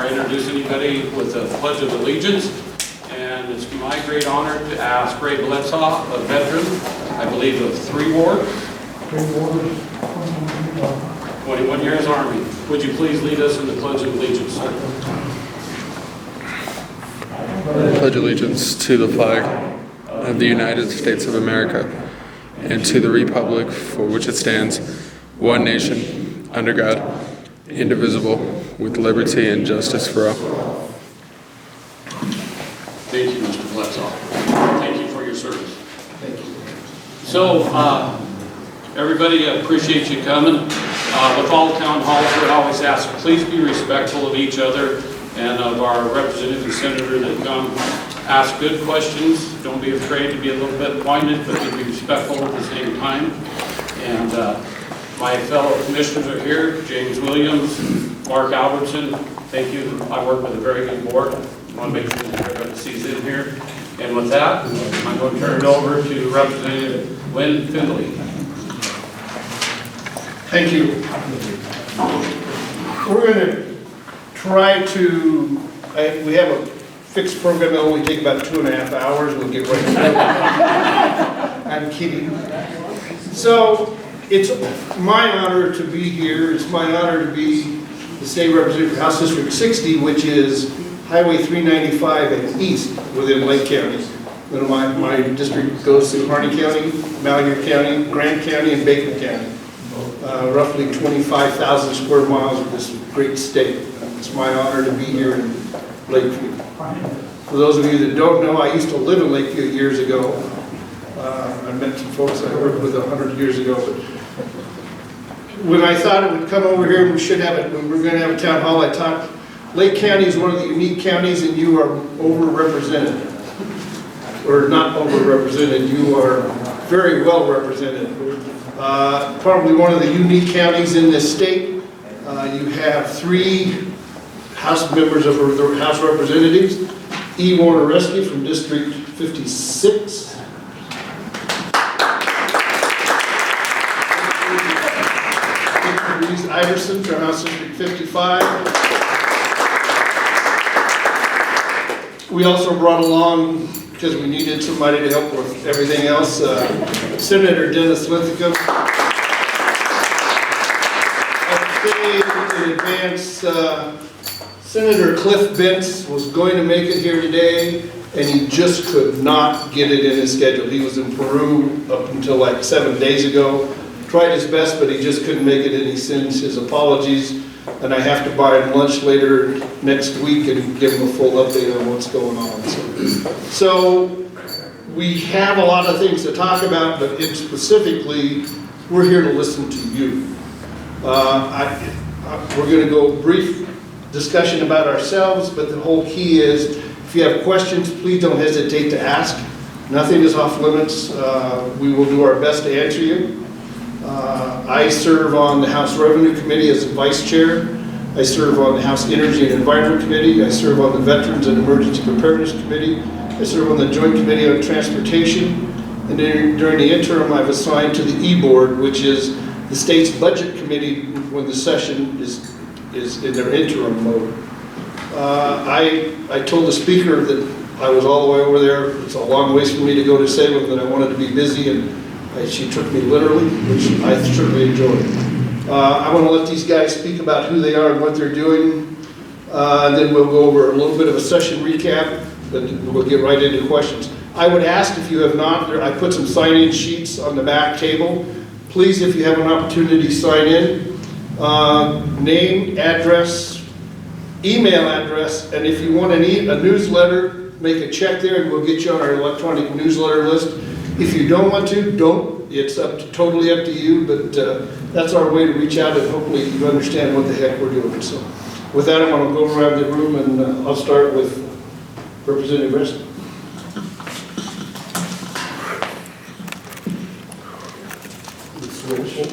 or introduce anybody with a Pledge of Allegiance. And it's my great honor to ask Ray Bledsaw, a veteran, I believe of 3 wars, 21 years Army. Would you please lead us in the Pledge of Allegiance, sir? I pledge allegiance to the flag of the United States of America and to the republic for which it stands, one nation, under God, indivisible, with liberty and justice for all. Thank you, Mr. Bledsaw. Thank you for your service. Thank you. So, everybody, I appreciate you coming. With all town halls, we always ask, please be respectful of each other and of our representative and senator that come. Ask good questions. Don't be afraid to be a little bit pointed, but be respectful at the same time. And my fellow commissioners are here, James Williams, Mark Albertson. Thank you. I work with a very good board. I want to make sure that everybody sees in here. And with that, I'm going to turn it over to Representative Lynn Findley. Thank you. We're going to try to, we have a fixed program that only take about 2.5 hours. We'll get right to it. I'm kidding. So it's my honor to be here. It's my honor to be the state representative for House District 60, which is Highway 395 and east within Lake County. My district goes through Harney County, Malheur County, Grant County, and Bacon County. Roughly 25,000 square miles of this great state. It's my honor to be here in Lakeview. For those of you that don't know, I used to live in Lakeview years ago. I met some folks I worked with 100 years ago. But when I thought it would come over here, we should have it. When we're going to have a town hall, I talked. Lake County is one of the unique counties, and you are overrepresented, or not overrepresented. You are very well represented. Probably one of the unique counties in this state. You have 3 House members of the House Representatives. Werner Reschke from District 56. Vikki Breese-Iverson from House District 55. We also brought along, because we needed somebody to help with everything else, Senator Dennis Linthicum. In advance, Senator Cliff Bentz was going to make it here today, and he just could not get it in his schedule. He was in Peru up until like 7 days ago. Tried his best, but he just couldn't make it, and he sends his apologies. And I have to buy him lunch later next week and give him a full update on what's going on. So we have a lot of things to talk about, but specifically, we're here to listen to you. We're going to go brief discussion about ourselves, but the whole key is, if you have questions, please don't hesitate to ask. Nothing is off limits. We will do our best to answer you. I serve on the House Revenue Committee as Vice Chair. I serve on the House Energy and Environment Committee. I serve on the Veterans and Emergency Preparedness Committee. I serve on the Joint Committee on Transportation. And during the interim, I've assigned to the E-Board, which is the state's budget committee when the session is in their interim mode. I told the speaker that I was all the way over there. It's a long ways for me to go to Salem, that I wanted to be busy, and she took me literally, which I certainly enjoyed. I want to let these guys speak about who they are and what they're doing, and then we'll go over a little bit of a session recap, and we'll get right into questions. I would ask, if you have not, I put some sign-in sheets on the back table. Please, if you have an opportunity, sign in. Name, address, email address, and if you want a newsletter, make a check there and we'll get you on our electronic newsletter list. If you don't want to, don't. It's totally up to you, but that's our way to reach out, and hopefully you understand what the heck we're doing. So with that, I'm going to go around the room, and I'll start with Representative Reschke.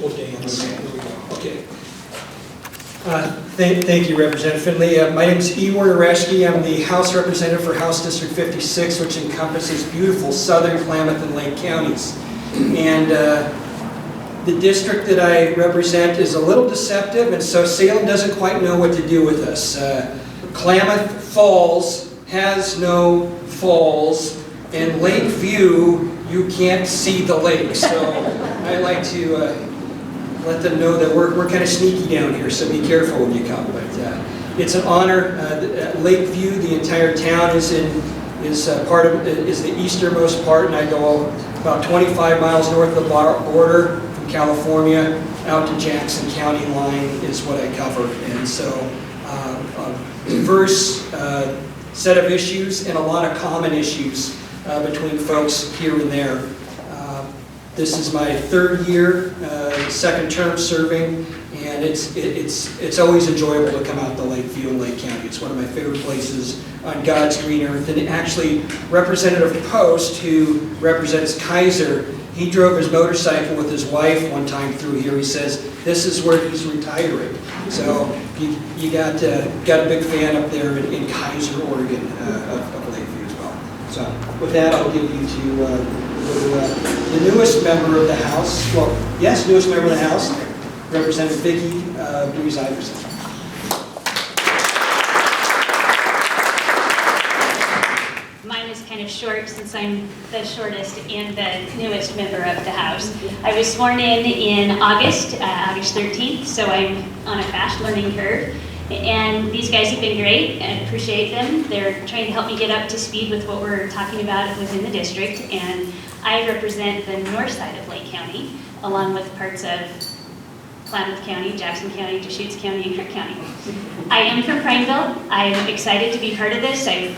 We'll dance. Okay. Thank you, Representative Findley. My name is Werner Reschke. I'm the House Representative for House District 56, which encompasses beautiful southern Klamath and Lake counties. And the district that I represent is a little deceptive, and so Salem doesn't quite know what to do with us. Klamath Falls has no falls, and Lakeview, you can't see the lake. So I like to let them know that we're kind of sneaky down here, so be careful when you come. But it's an honor. Lakeview, the entire town is the easternmost part, and I go about 25 miles north of the border from California out to Jackson County line is what I cover. And so a diverse set of issues and a lot of common issues between folks here and there. This is my third year, second term serving, and it's always enjoyable to come out to Lakeview and Lake County. It's one of my favorite places on God's green earth. And actually, Representative Post, who represents Kaiser, he drove his motorcycle with his wife one time through here. He says this is where he's retiring. So you got a big fan up there in Kaiser, Oregon, of Lakeview as well. So with that, I'll give you to the newest member of the House. Well, yes, newest member of the House, Representative Vikki Breese-Iverson. Mine is kind of short since I'm the shortest and the newest member of the House. I was sworn in August 13th, so I'm on a fast learning curve. And these guys have been great. I appreciate them. They're trying to help me get up to speed with what we're talking about within the district. And I represent the north side of Lake County, along with parts of Klamath County, Jackson County, Deschutes County, and Crook County. I am from Prineville. I'm excited to be part of this. I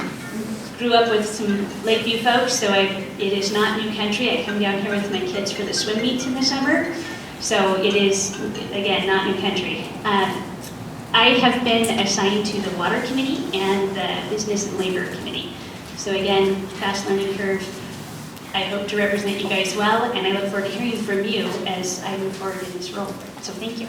grew up with some Lakeview folks, so it is not new country. I come down here with my kids for the swim meets in the summer. So it is, again, not new country. I have been assigned to the Water Committee and the Business and Labor Committee. So again, fast learning curve. I hope to represent you guys well, and I look forward to hearing from you as I move forward in this role. So thank you.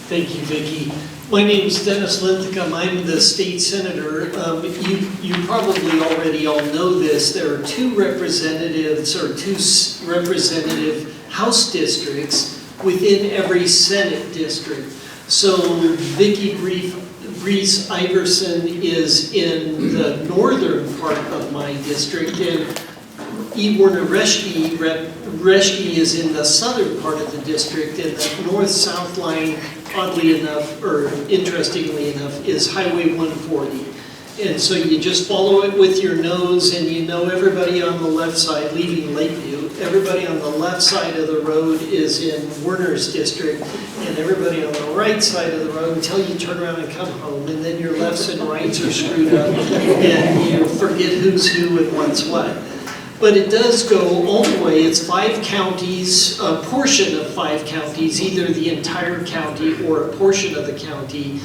Thank you, Vikki. My name is Dennis Linthicum. I'm the state senator. You probably already all know this. There are two representative House districts within every Senate district. So Vikki Breese-Iverson is in the northern part of my district, and Werner Reschke is in the southern part of the district, and the north-south line, oddly enough, or interestingly enough, is Highway 140. And so you just follow it with your nose, and you know everybody on the left side, leaving Lakeview, everybody on the left side of the road is in Werner's district, and everybody on the right side of the road until you turn around and come home, and then your lefts and rights are screwed up, and you forget who's who and what's what. But it does go all the way. It's 5 counties, a portion of 5 counties, either the entire county or a portion of the county.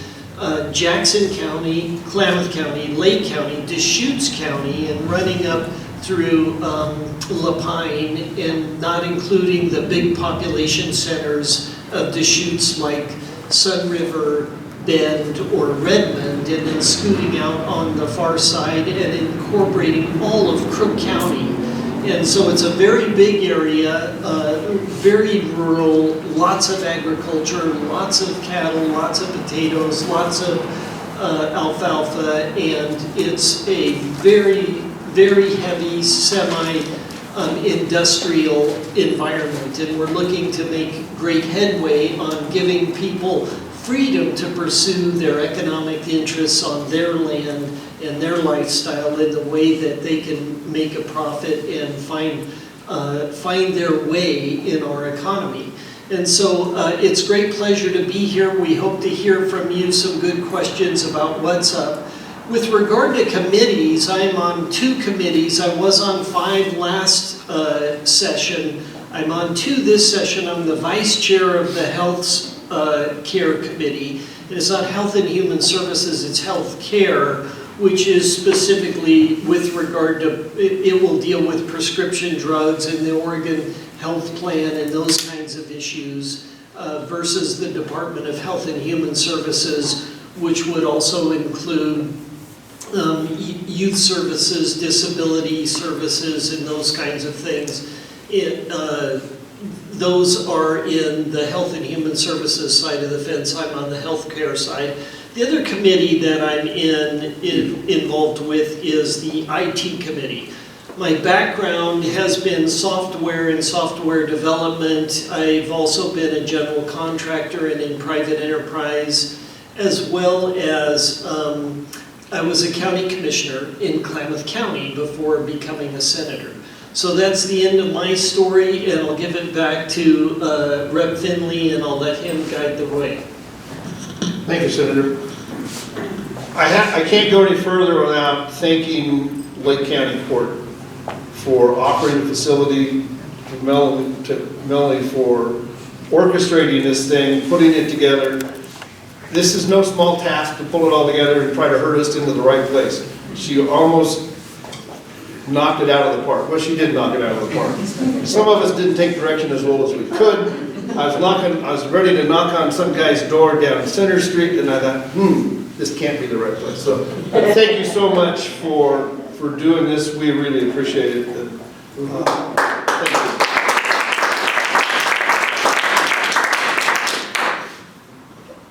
Jackson County, Klamath County, Lake County, Deschutes County, and running up through Lapine, and not including the big population centers of Deschutes like Sun River, Bend, or Redmond, and then scooting out on the far side and incorporating all of Crook County. And so it's a very big area, very rural, lots of agriculture, lots of cattle, lots of potatoes, lots of alfalfa, and it's a very, very heavy semi-industrial environment. And we're looking to make great headway on giving people freedom to pursue their economic interests on their land and their lifestyle in the way that they can make a profit and find their way in our economy. And so it's a great pleasure to be here. We hope to hear from you some good questions about what's up. With regard to committees, I'm on 2 committees. I was on 5 last session. I'm on 2 this session. I'm the vice chair of the Health Care Committee. It's not Health and Human Services, it's Health Care, which is specifically with regard to, it will deal with prescription drugs and the Oregon Health Plan and those kinds of issues versus the Department of Health and Human Services, which would also include youth services, disability services, and those kinds of things. those are in the Health and Human Services side of the fence. I'm on the healthcare side. The other committee that I'm involved with is the IT committee. My background has been software and software development. I've also been a general contractor and in private enterprise, as well as I was a county commissioner in Klamath County before becoming a senator. So that's the end of my story, and I'll give it back to Rep. Findley, and I'll let him guide the way. Thank you, Senator. I can't go any further without thanking Lake County Court for offering the facility, to Melanie for orchestrating this thing, putting it together. This is no small task to pull it all together and try to herd us into the right place. She almost knocked it out of the park. Well, she did knock it out of the park. Some of us didn't take direction as well as we could. I was ready to knock on some guy's door down Center Street, and I thought, this can't be the right place. So thank you so much for doing this. We really appreciate it. Thank you.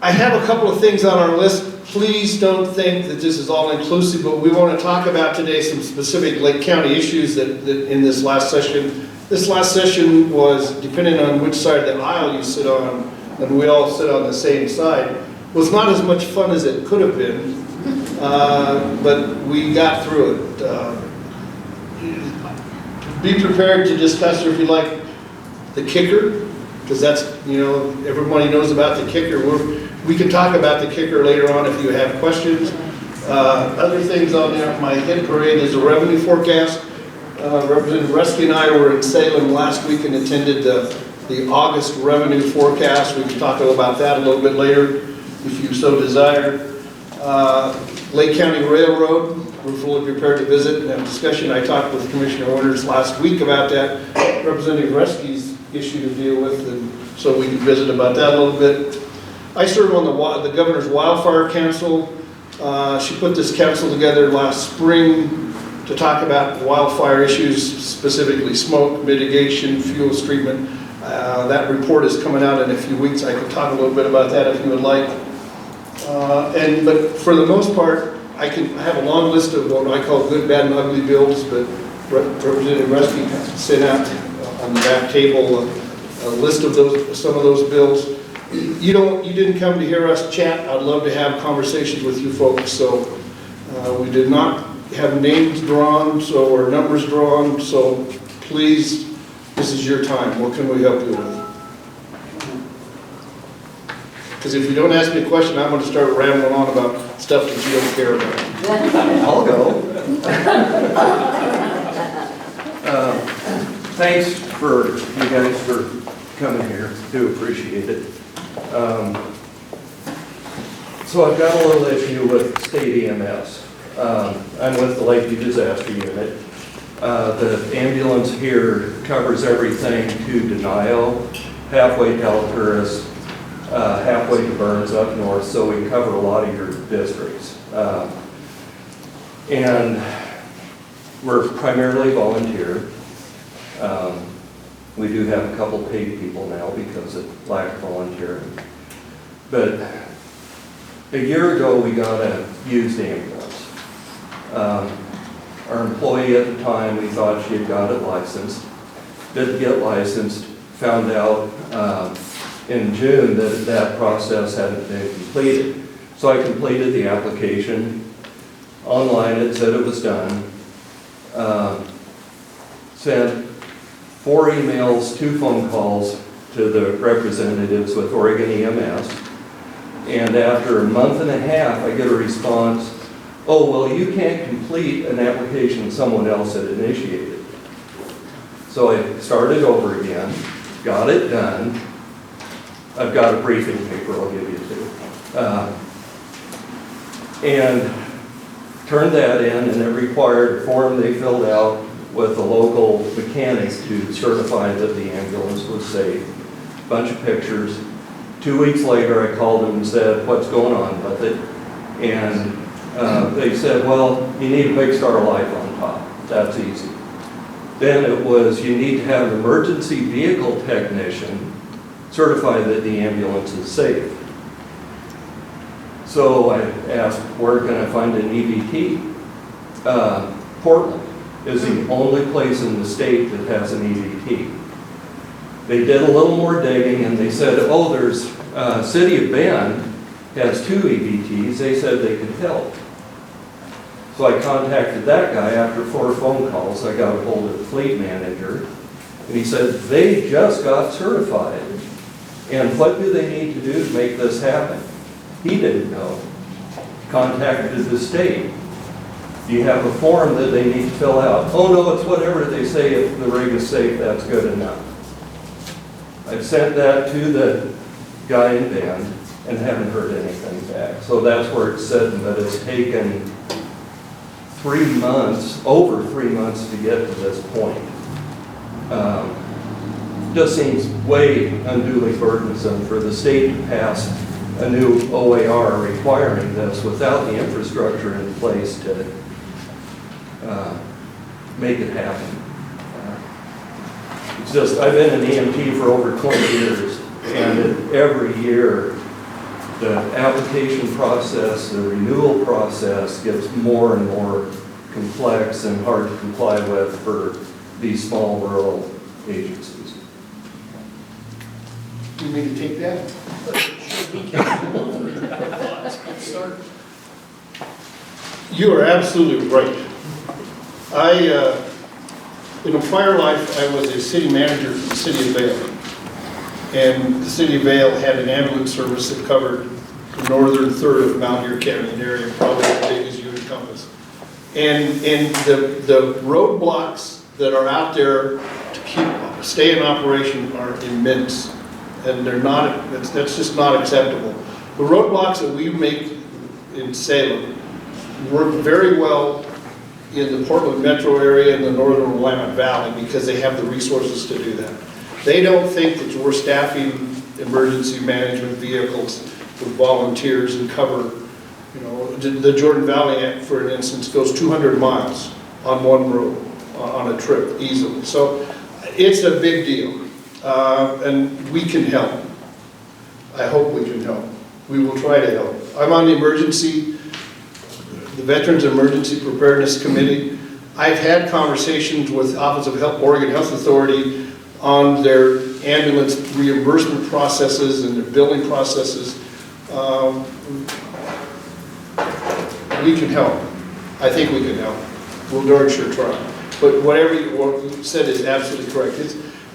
I have a couple of things on our list. Please don't think that this is all inclusive, but we want to talk about today some specific Lake County issues that in this last session. This last session was, depending on which side of the aisle you sit on, and we all sit on the same side, was not as much fun as it could have been, but we got through it. Be prepared to discuss, or if you like, the kicker, because that's, everybody knows about the kicker. We can talk about the kicker later on if you have questions. Other things on there, my hit parade is a revenue forecast. Representative Reschke and I were in Salem last week and attended the August revenue forecast. We can talk about that a little bit later if you so desire. Lake County Railroad, we're fully prepared to visit and have a discussion. I talked with Commissioner Winters last week about that. Representative Reschke's issue to deal with, and so we can visit about that a little bit. I serve on the Governor's Wildfire Council. She put this council together last spring to talk about wildfire issues, specifically smoke mitigation, fuels treatment. That report is coming out in a few weeks. I can talk a little bit about that if you would like. But for the most part, I have a long list of what I call good, bad, and ugly bills, but Representative Reschke sent out on the back table a list of some of those bills. You didn't come to hear us chat. I'd love to have conversations with you folks. So we did not have names drawn, or numbers drawn. So please, this is your time. What can we help you with? Because if you don't ask me a question, I'm going to start rambling on about stuff that you don't care about. I'll go. Thanks for you guys for coming here. Do appreciate it. So I've got a little issue with state EMS. I'm with the Lakeview Disaster Unit. The ambulance here covers everything to Denio, halfway to Alturas, halfway to Burns up north, so we cover a lot of your districts. And we're primarily volunteer. We do have a couple paid people now because of lack of volunteering. But a year ago, we got a used ambulance. Our employee at the time, we thought she had got it licensed. Didn't get licensed, found out in June that process hadn't been completed. So I completed the application. Online, it said it was done. Sent 4 emails, 2 phone calls to the representatives with Oregon EMS. And after a month and a half, I get a response, oh, well, you can't complete an application someone else had initiated. So I started over again, got it done. I've got a briefing paper I'll give you too. And turned that in, and it required a form they filled out with a local mechanic to certify that the ambulance was safe. Bunch of pictures. 2 weeks later, I called them and said, what's going on with it? And they said, well, you need a Big Star Life on top. That's easy. Then it was, you need to have an emergency vehicle technician certify that the ambulance is safe. So I asked, where can I find an EVT? Portland is the only place in the state that has an EVT. They did a little more digging and they said, oh, there's, City of Bend has 2 EVTs. They said they could help. So I contacted that guy after 4 phone calls. I got a hold of the fleet manager and he said, they just got certified. And what do they need to do to make this happen? He didn't know. Contacted the state. Do you have a form that they need to fill out? Oh no, it's whatever they say. If the rig is safe, that's good enough. I've sent that to the guy in Bend and haven't heard anything back. So that's where it's sitting, but it's taken 3 months, over 3 months to get to this point. Just seems way unduly burdensome for the state to pass a new OAR requiring this without the infrastructure in place to make it happen. It's just, I've been an EMT for over 20 years, and every year the application process, the renewal process gets more and more complex and hard to comply with for these small rural agencies. You mean to take that? You are absolutely right. In a prior life, I was a city manager for the city of Vail. And the city of Vail had an ambulance service that covered the northern third of Mount County area, probably as big as you encompass. And the roadblocks that are out there to stay in operation are immense. And they're not, that's just not acceptable. The roadblocks that we make in Salem work very well in the Portland metro area and the northern Willamette Valley because they have the resources to do that. They don't think that we're staffing emergency management vehicles with volunteers and cover, you know, the Jordan Valley, for instance, goes 200 miles on one road on a trip easily. So it's a big deal. And we can help. I hope we can help. We will try to help. I'm on the Veterans Emergency Preparedness Committee. I've had conversations with Office of Oregon Health Authority on their ambulance reimbursement processes and their billing processes. We can help. I think we can help. We'll darn sure try. But whatever you said is absolutely correct.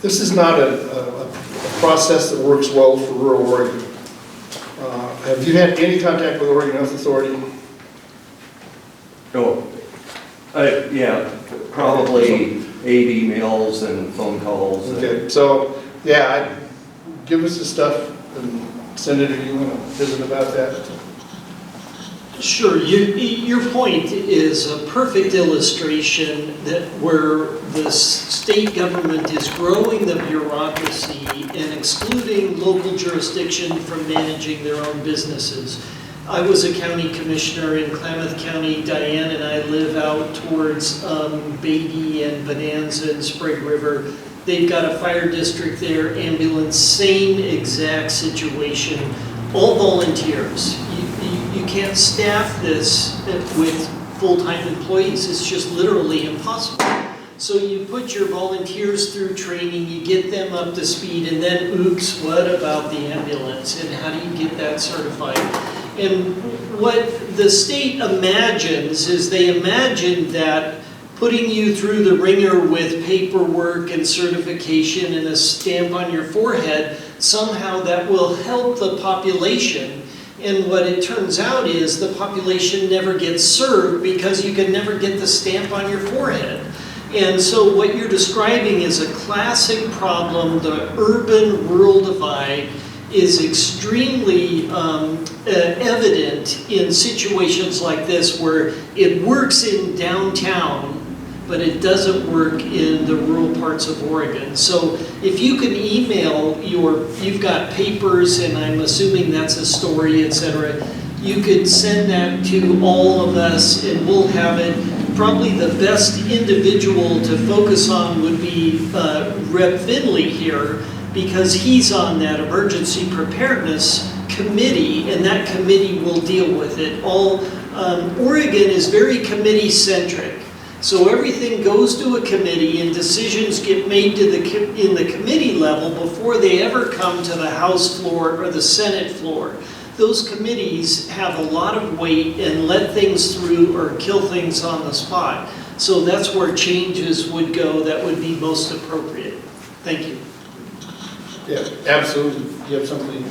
This is not a process that works well for rural Oregon. Have you had any contact with Oregon Health Authority? Oh, yeah, probably 8 emails and phone calls. Okay, so yeah, give us the stuff and send it to you and visit about that. Sure, your point is a perfect illustration that where the state government is growing the bureaucracy and excluding local jurisdiction from managing their own businesses. I was a county commissioner in Klamath County. Diane and I live out towards Beatty and Bonanza and Sprague River. They've got a fire district there, ambulance, same exact situation, all volunteers. You can't staff this with full-time employees. It's just literally impossible. So you put your volunteers through training, you get them up to speed, and then, oops, what about the ambulance? And how do you get that certified? And what the state imagines is they imagine that putting you through the ringer with paperwork and certification and a stamp on your forehead, somehow that will help the population. And what it turns out is the population never gets served because you can never get the stamp on your forehead. And so what you're describing is a classic problem. The urban-rural divide is extremely evident in situations like this where it works in downtown, but it doesn't work in the rural parts of Oregon. So if you can email you've got papers, and I'm assuming that's a story, etc., you could send that to all of us and we'll have it probably the best individual to focus on would be Rep. Findley here, because he's on that emergency preparedness committee, and that committee will deal with it. Oregon is very committee-centric. So everything goes to a committee and decisions get made in the committee level before they ever come to the House floor or the Senate floor. Those committees have a lot of weight and let things through or kill things on the spot. So that's where changes would go that would be most appropriate. Thank you. Yeah, absolutely. You have something?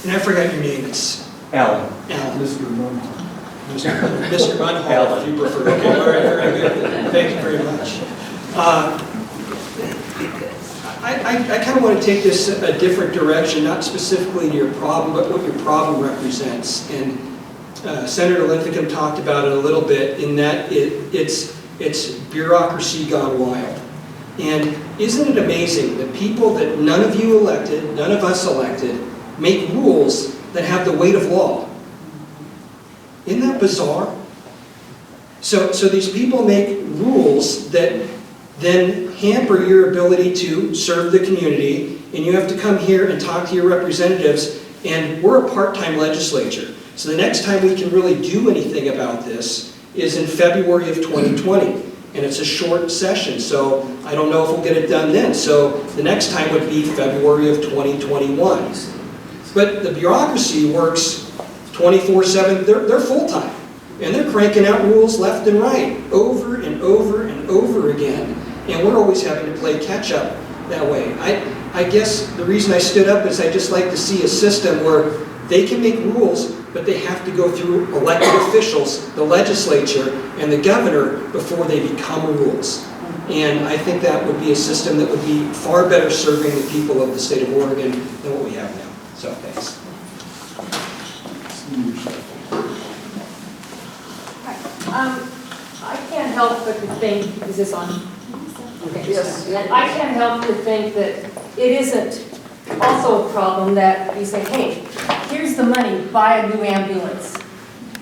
And I forgot your name, it's Alan. Alan. Mr. Munhall. Mr. Munhall, if you prefer. Okay, all right, very good. Thank you very much. I kind of want to take this a different direction, not specifically to your problem, but what your problem represents. And Senator Linthicum talked about it a little bit in that it's bureaucracy gone wild. And isn't it amazing that people that none of you elected, none of us elected, make rules that have the weight of law? Isn't that bizarre? So these people make rules that then hamper your ability to serve the community, and you have to come here and talk to your representatives, and we're a part-time legislature. So the next time we can really do anything about this is in February of 2020, and it's a short session, so I don't know if we'll get it done then. So the next time would be February of 2021. But the bureaucracy works 24/7, they're full-time, and they're cranking out rules left and right, over and over and over again. And we're always having to play catch-up that way. I guess the reason I stood up is I just like to see a system where they can make rules, but they have to go through elected officials, the legislature, and the governor before they become rules. And I think that would be a system that would be far better serving the people of the state of Oregon than what we have now. So, thanks. I can't help but to think, is this on? Okay. Yes. I can't help but think that it isn't also a problem that you say, hey, here's the money, buy a new ambulance.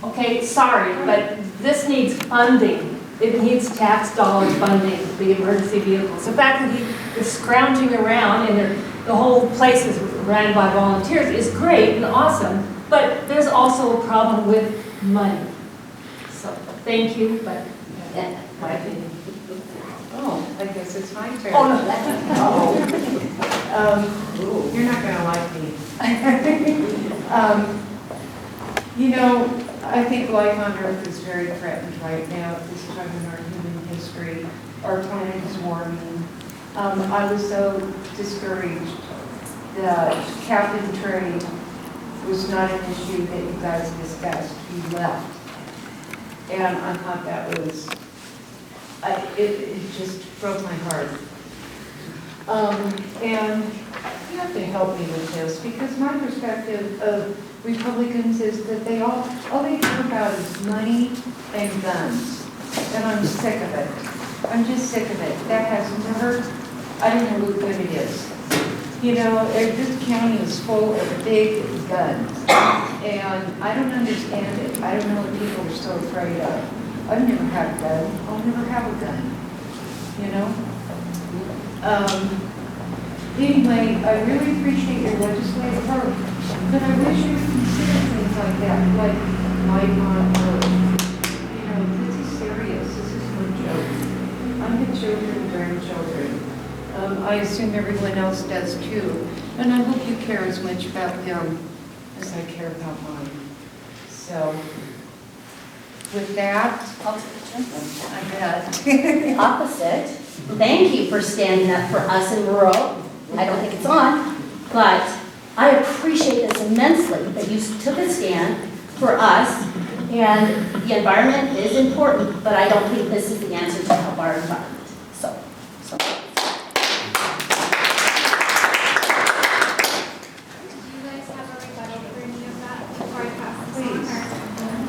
Okay, sorry, but this needs funding. It needs tax dollar funding, the emergency vehicles. The fact that he is scrounging around and the whole place is ran by volunteers is great and awesome, but there's also a problem with money. So, thank you, but that's my opinion. Oh, I guess it's my turn. Oh, no, that's You're not going to like me. You know, I think life on Earth is very threatened right now at this time in our human history. Our planet is warming. I was so discouraged that cap and trade was not an issue that you guys discussed. You left. And I thought that was, it just broke my heart. And you have to help me with this, because my perspective of Republicans is that all they care about is money and guns. And I'm sick of it. I'm just sick of it. That has never, I don't know what good it is. You know, this county is full of big guns. And I don't understand it. I don't know what people are so afraid of. I've never had a gun. I'll never have a gun. You know? Anyway, I really appreciate your legislative work, but I wish you would consider things like that, like life on Earth. You know, this is serious. This is no joke. I'm the children and grandchildren. I assume everyone else does too, and I hope you care as much about them as I care about mine. So, with that, I'll take the gentleman. I bet. Opposite. Thank you for standing up for us in rural. I don't think it's on, but I appreciate this immensely that you took a stand for us, and the environment is important, but I don't think this is the answer to help our environment. So. Did you guys have a rebuttal for any of that before I pass this on?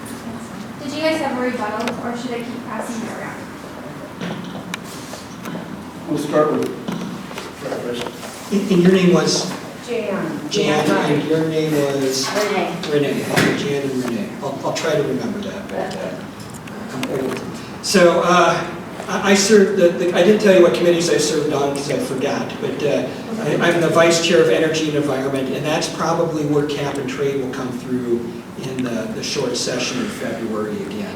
Did you guys have a rebuttal, or should I keep passing it around? We'll start with Brad Reschke. And your name was? Jan. Jan, and your name was? Renee. Renee, okay, Jan and Renee. I'll try to remember that. I'm old. So I served, I didn't tell you what committees I served on because I forgot, but I'm the vice chair of energy and environment, and that's probably where cap and trade will come through in the short session in February again.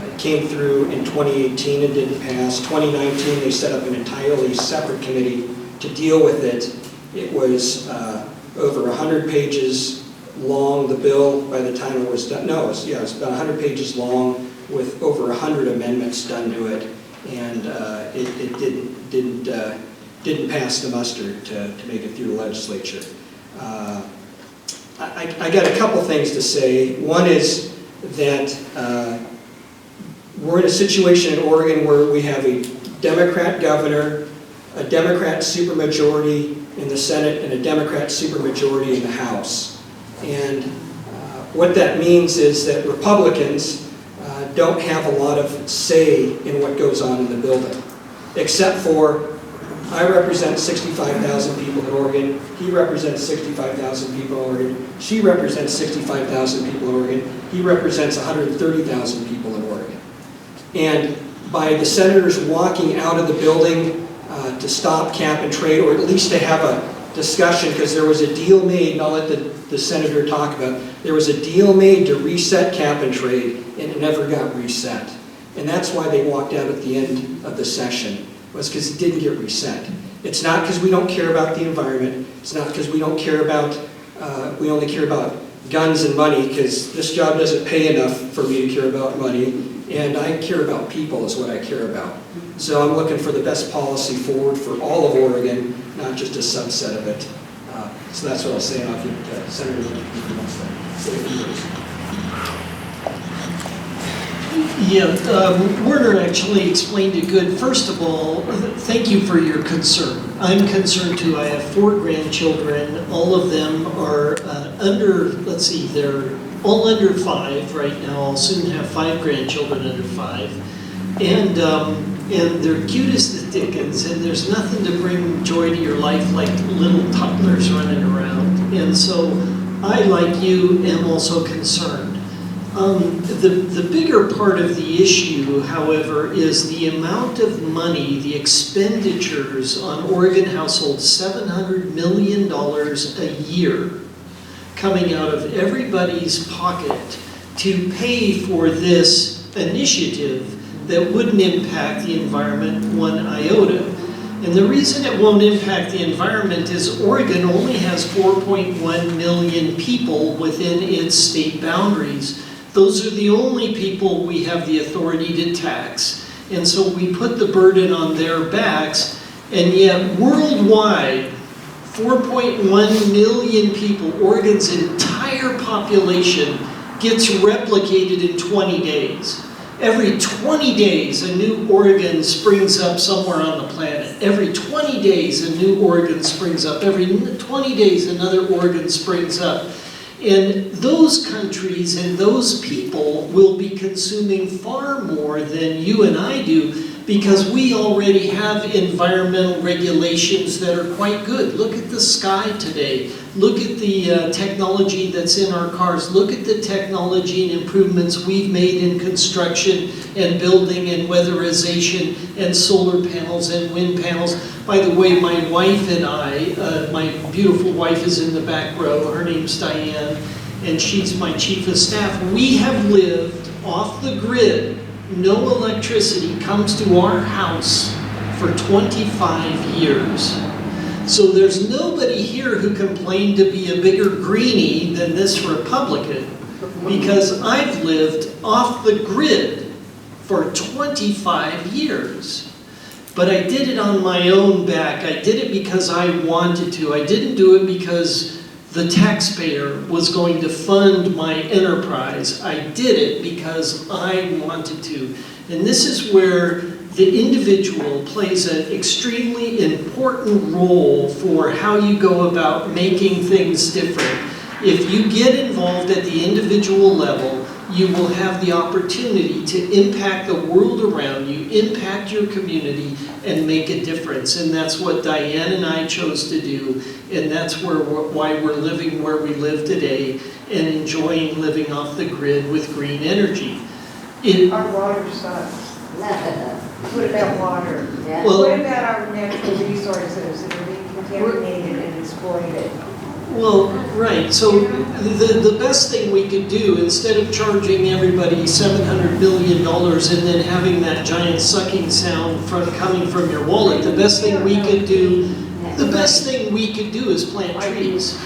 It came through in 2018 and didn't pass. 2019, they set up an entirely separate committee to deal with it. It was over 100 pages long, the bill, by the time it was done. No, it was about 100 pages long with over 100 amendments done to it, and it didn't pass the muster to make it through the legislature. I got a couple things to say. One is that we're in a situation in Oregon where we have a Democrat governor, a Democrat supermajority in the Senate, and a Democrat supermajority in the House. And what that means is that Republicans don't have a lot of say in what goes on in the building, except for I represent 65,000 people in Oregon, he represents 65,000 people in Oregon, she represents 65,000 people in Oregon, he represents 130,000 people in Oregon. And by the senators walking out of the building to stop cap and trade, or at least to have a discussion, because there was a deal made, and I'll let the senator talk about it, there was a deal made to reset cap and trade, and it never got reset. And that's why they walked out at the end of the session, was because it didn't get reset. It's not because we don't care about the environment, it's not because we don't care about, we only care about guns and money, because this job doesn't pay enough for me to care about money, and I care about people is what I care about. So I'm looking for the best policy forward for all of Oregon, not just a subset of it. So that's what I'll say, and I'll give Senator Linthicum to say a few words. Yeah, Werner actually explained it good. First of all, thank you for your concern. I'm concerned too. I have 4 grandchildren. All of them are under, let's see, they're all under 5 right now. I'll soon have 5 grandchildren under 5. And they're cute as the dickens, and there's nothing to bring joy to your life like little toddlers running around. And so I, like you, am also concerned. The bigger part of the issue, however, is the amount of money, the expenditures on Oregon households, $700 million a year coming out of everybody's pocket to pay for this initiative that wouldn't impact the environment one iota. And the reason it won't impact the environment is Oregon only has 4.1 million people within its state boundaries. Those are the only people we have the authority to tax. And so we put the burden on their backs, and yet worldwide, 4.1 million people, Oregon's entire population, gets replicated in 20 days. Every 20 days, a new Oregon springs up somewhere on the planet. Every 20 days, a new Oregon springs up. Every 20 days, another Oregon springs up. And those countries and those people will be consuming far more than you and I do, because we already have environmental regulations that are quite good. Look at the sky today. Look at the technology that's in our cars. Look at the technology and improvements we've made in construction and building and weatherization and solar panels and wind panels. By the way, my wife and I, my beautiful wife is in the back row. Her name's Diane, and she's my chief of staff. We have lived off the grid. No electricity comes to our house for 25 years. So there's nobody here who can claim to be a bigger greenie than this Republican, because I've lived off the grid for 25 years. But I did it on my own back. I did it because I wanted to. I didn't do it because the taxpayer was going to fund my enterprise. I did it because I wanted to. And this is where the individual plays an extremely important role for how you go about making things different. If you get involved at the individual level, you will have the opportunity to impact the world around you, impact your community, and make a difference. And that's what Diane and I chose to do, and that's why we're living where we live today and enjoying living off the grid with green energy. Our water sucks. What about water? Well, What about our natural resources that are being contaminated and exploited? Well, right, so the best thing we could do, instead of charging everybody $700 billion and then having that giant sucking sound coming from your wallet, the best thing we could do is plant trees.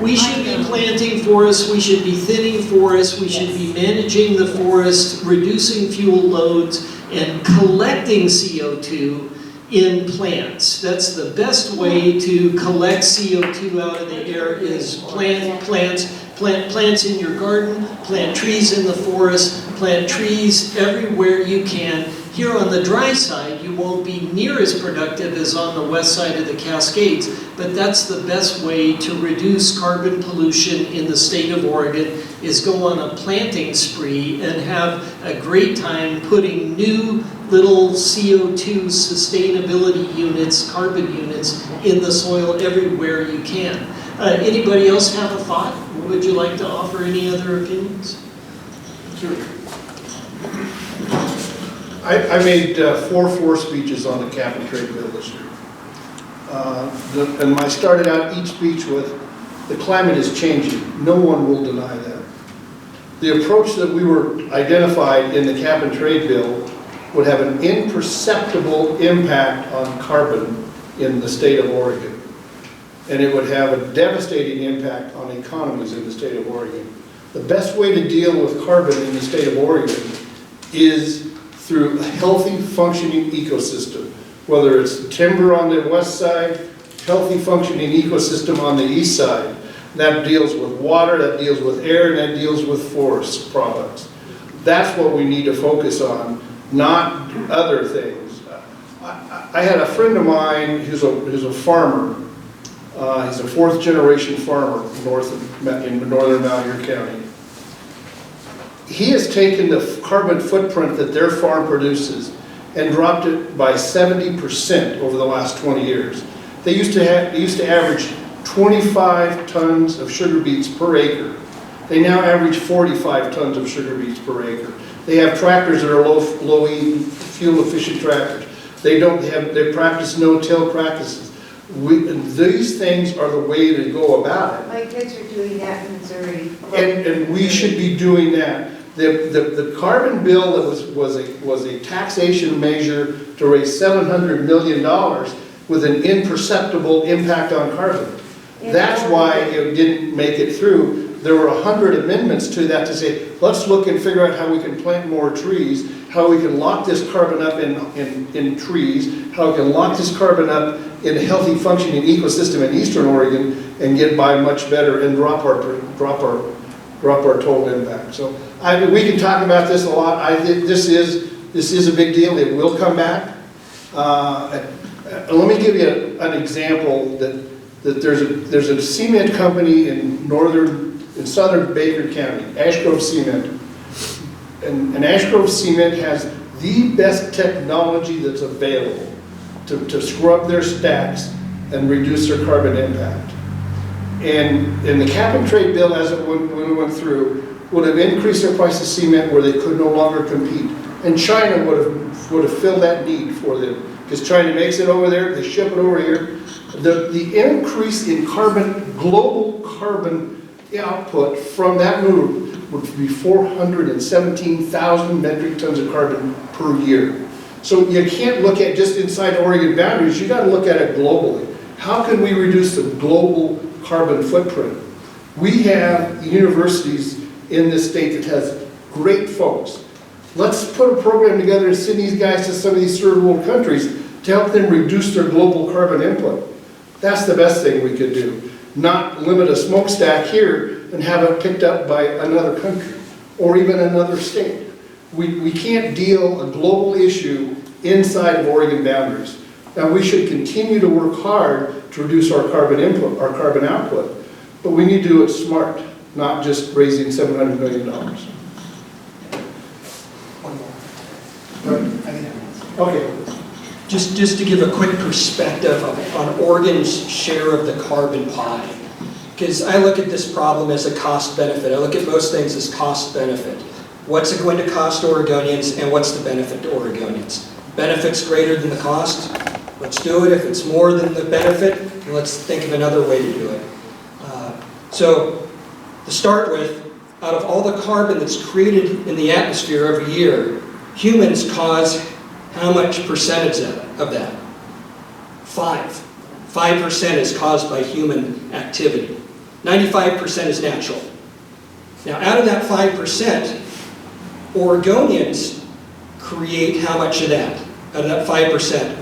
We should be planting forests, we should be thinning forests, we should be managing the forest, reducing fuel loads, and collecting CO2 in plants. That's the best way to collect CO2 out of the air is plant plants in your garden, plant trees in the forest, plant trees everywhere you can. Here on the dry side, you won't be near as productive as on the west side of the Cascades, but that's the best way to reduce carbon pollution in the state of Oregon, is go on a planting spree and have a great time putting new little CO2 sustainability units, carbon units, in the soil everywhere you can. Anybody else have a thought? Would you like to offer any other opinions? Sure. I made 4 speeches on the cap and trade bill this year. And I started out each speech with, the climate is changing. No one will deny that. The approach that we were identified in the cap and trade bill would have an imperceptible impact on carbon in the state of Oregon. And it would have a devastating impact on economies in the state of Oregon. The best way to deal with carbon in the state of Oregon is through a healthy, functioning ecosystem. Whether it's timber on the west side, healthy, functioning ecosystem on the east side. That deals with water, that deals with air, and that deals with forest products. That's what we need to focus on, not other things. I had a friend of mine who's a farmer. He's a 4th generation farmer in northern Malheur County. He has taken the carbon footprint that their farm produces and dropped it by 70% over the last 20 years. They used to average 25 tons of sugar beets per acre. They now average 45 tons of sugar beets per acre. They have tractors that are low E, fuel efficient tractors. They practice no-till practices. These things are the way to go about it. My kids are doing that in Missouri. And we should be doing that. The carbon bill that was a taxation measure to raise $700 million with an imperceptible impact on carbon. That's why it didn't make it through. There were 100 amendments to that to say, let's look and figure out how we can plant more trees, how we can lock this carbon up in trees, how we can lock this carbon up in a healthy functioning ecosystem in eastern Oregon and get by much better and drop our total impact. So we can talk about this a lot. This is a big deal. It will come back. Let me give you an example that there's a cement company in southern Baker County, Ash Grove Cement. And Ash Grove Cement has the best technology that's available to scrub their stacks and reduce their carbon impact. And the cap and trade bill, as when it went through, would have increased their price of cement where they could no longer compete. And China would have filled that need for them. Because China makes it over there, they ship it over here. The increase in global carbon output from that move would be 417,000 metric tons of carbon per year. So you can't look at just inside Oregon boundaries, you got to look at it globally. How can we reduce the global carbon footprint? We have universities in this state that has great folks. Let's put a program together and send these guys to some of these third world countries to help them reduce their global carbon input. That's the best thing we could do. Not limit a smokestack here and have it picked up by another country or even another state. We can't deal a global issue inside of Oregon boundaries. Now we should continue to work hard to reduce our carbon input, our carbon output, but we need to do it smart, not just raising $700 million. Okay. Just to give a quick perspective on Oregon's share of the carbon pie. Because I look at this problem as a cost benefit. I look at most things as cost benefit. What's it going to cost Oregonians and what's the benefit to Oregonians? Benefit's greater than the cost? Let's do it. If it's more than the benefit, then let's think of another way to do it. So to start with, out of all the carbon that's created in the atmosphere every year, humans cause how much percentage of that? 5. 5% is caused by human activity. 95% is natural. Now, out of that 5%, Oregonians create how much of that? Out of that 5%?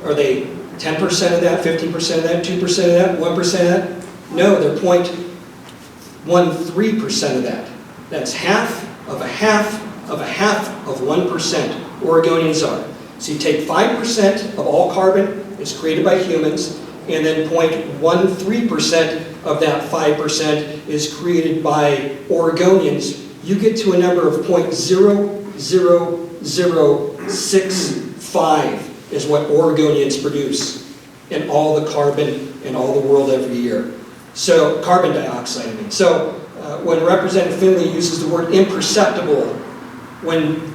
Are they 10% of that, 15% of that, 2% of that, 1% of that? No, they're 0.13% of that. That's half of a half of a half of 1%. Oregonians are. So you take 5% of all carbon is created by humans, and then 0.13% of that 5% is created by Oregonians. You get to a number of 0.00065 is what Oregonians produce in all the carbon in all the world every year. So, carbon dioxide, I mean. So, when Representative Findley uses the word imperceptible, when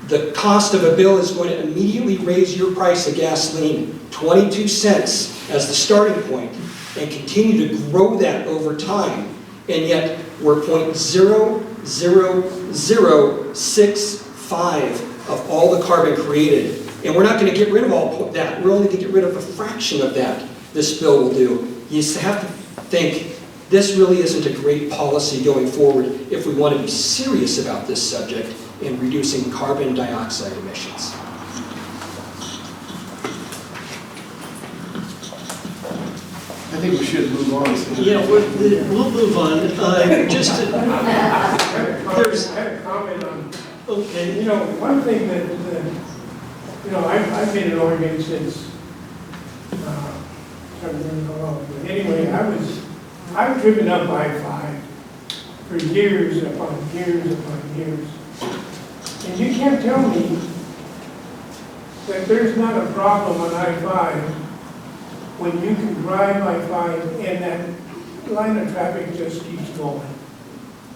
the cost of a bill is going to immediately raise your price of gasoline 22 cents as the starting point and continue to grow that over time, and yet we're 0.00065 of all the carbon created. And we're not going to get rid of all that. We're only going to get rid of a fraction of that this bill will do. You have to think this really isn't a great policy going forward if we want to be serious about this subject in reducing carbon dioxide emissions. I think we should move on. Yeah, we'll move on. Just to, there's I had a comment on, okay. you know, one thing that you know, I've been in Oregon since, I don't remember how long, but anyway, I've driven up I-5 for years upon years upon years. And you can't tell me that there's not a problem on I-5 when you can drive I-5 and that line of traffic just keeps going.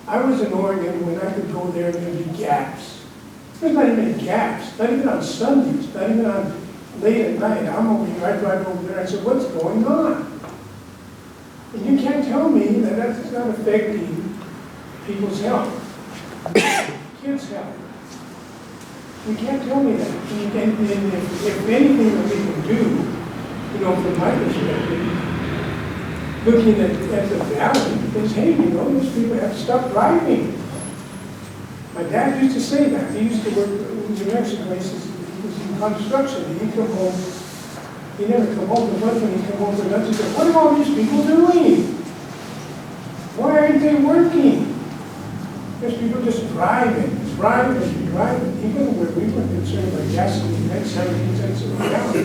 I was in Oregon when I could go there and there'd be gaps. There's not even gaps, not even on Sundays, not even on late at night. I'm over here, I drive over there, I said, what's going on? And you can't tell me that that's not affecting people's health, kids' health. You can't tell me that. And if anything that we can do, you know, from my perspective, looking at the valley, is, hey, you know, these people have to stop driving. My dad used to say that. He used to work in New Mexico. He was in construction. He'd come home. He never come home for lunch. When he'd come home for lunch, he said, what are all these people doing? Why aren't they working? There's people just driving. Even where we were concerned about gasoline at 17 cents a gallon.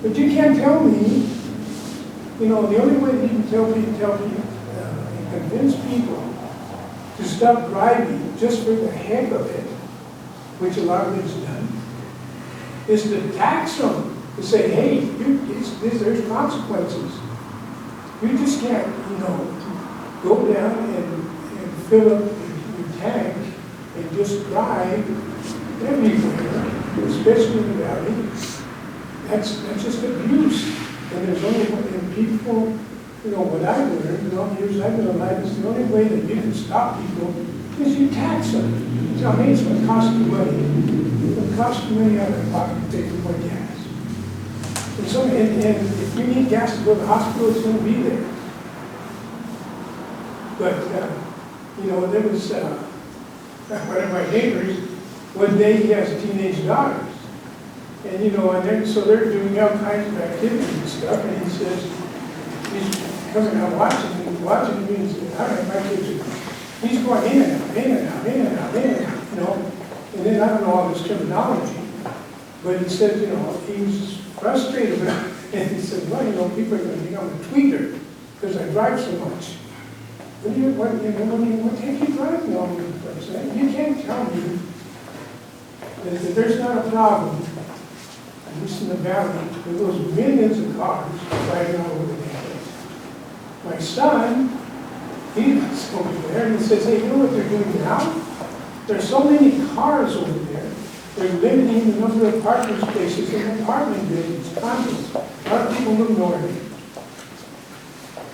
But you can't tell me, you know, the only way that you can tell people and convince people to stop driving just for the heck of it, which a lot of it's done, is to tax them, to say, hey, there's consequences. You just can't, you know, go down and fill up your tank and just drive everywhere, especially in the valley. That's just abuse. And there's only, and people, you know, what I've learned in all the years I've been alive is the only way that you can stop people is you tax them. So, I mean, it's going to cost you money. It's going to cost you money out of your pocket to pay for more gas. And so, and if you need gas to go to the hospital, it's going to be there. But, you know, there was one of my neighbors, one day he has teenage daughters. And, you know, so they're doing all kinds of activities and stuff, and he says, he's coming out watching me, and he says, all right, my kids are, he's going in and out, you know, and then I don't know all this terminology, but he said, you know, he was frustrated about it, and he said, well, you know, people are going to think I'm a tweeter because I drive so much. What take you driving all over the place? You can't tell me that there's not a problem, at least in the valley, with those millions of cars driving all over the place. My son, he was over there and he says, hey, you know what they're doing now? There's so many cars over there, they're limiting the number of parking spaces in apartment buildings, condos. A lot of people ignore it.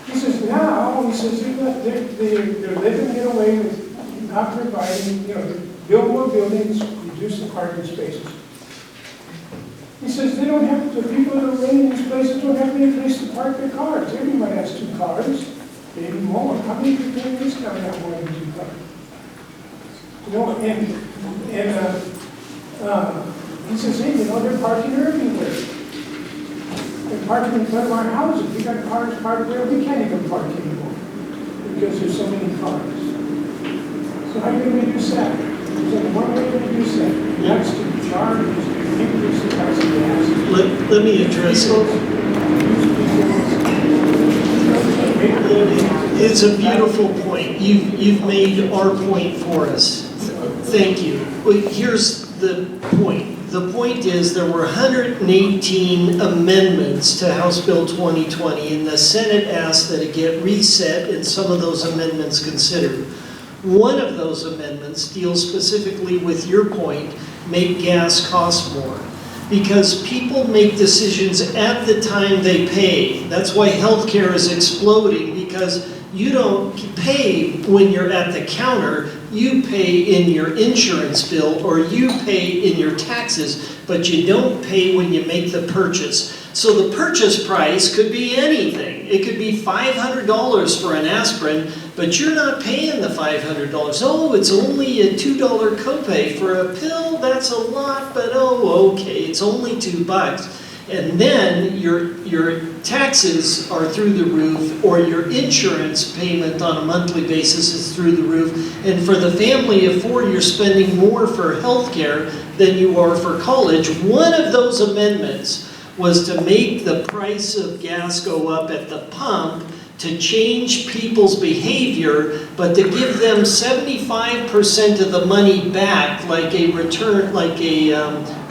He says, now, he says, they're living in a way with not providing, build more buildings, reduce the parking spaces. He says they don't have, the people that are renting these places don't have any place to park their cars. Everyone has 2 cars, maybe more. How many people in this county have more than 2 cars? He says, hey, they're parking everywhere. They're parking in front of our houses. We got cars parked there. We can't even park anymore because there's so many cars. So how are you going to reduce that? There's only one way to reduce that. That's to charge, increase the price of gas. Let me address it. It's a beautiful point. You've made our point for us. Thank you. Well, here's the point. The point is there were 118 amendments to House Bill 2020, and the Senate asked that it get reset and some of those amendments considered. One of those amendments deals specifically with your point, make gas cost more. Because people make decisions at the time they pay. That's why healthcare is exploding, because you don't pay when you're at the counter, you pay in your insurance bill or you pay in your taxes, but you don't pay when you make the purchase. So the purchase price could be anything. It could be $500 for an aspirin, but you're not paying the $500. Oh, it's only a $2 copay for a pill. That's a lot, but oh, okay, it's only $2. And then your taxes are through the roof, or your insurance payment on a monthly basis is through the roof. And for the family of 4, you're spending more for health care than you are for college. One of those amendments was to make the price of gas go up at the pump to change people's behavior, but to give them 75% of the money back, like a return, like a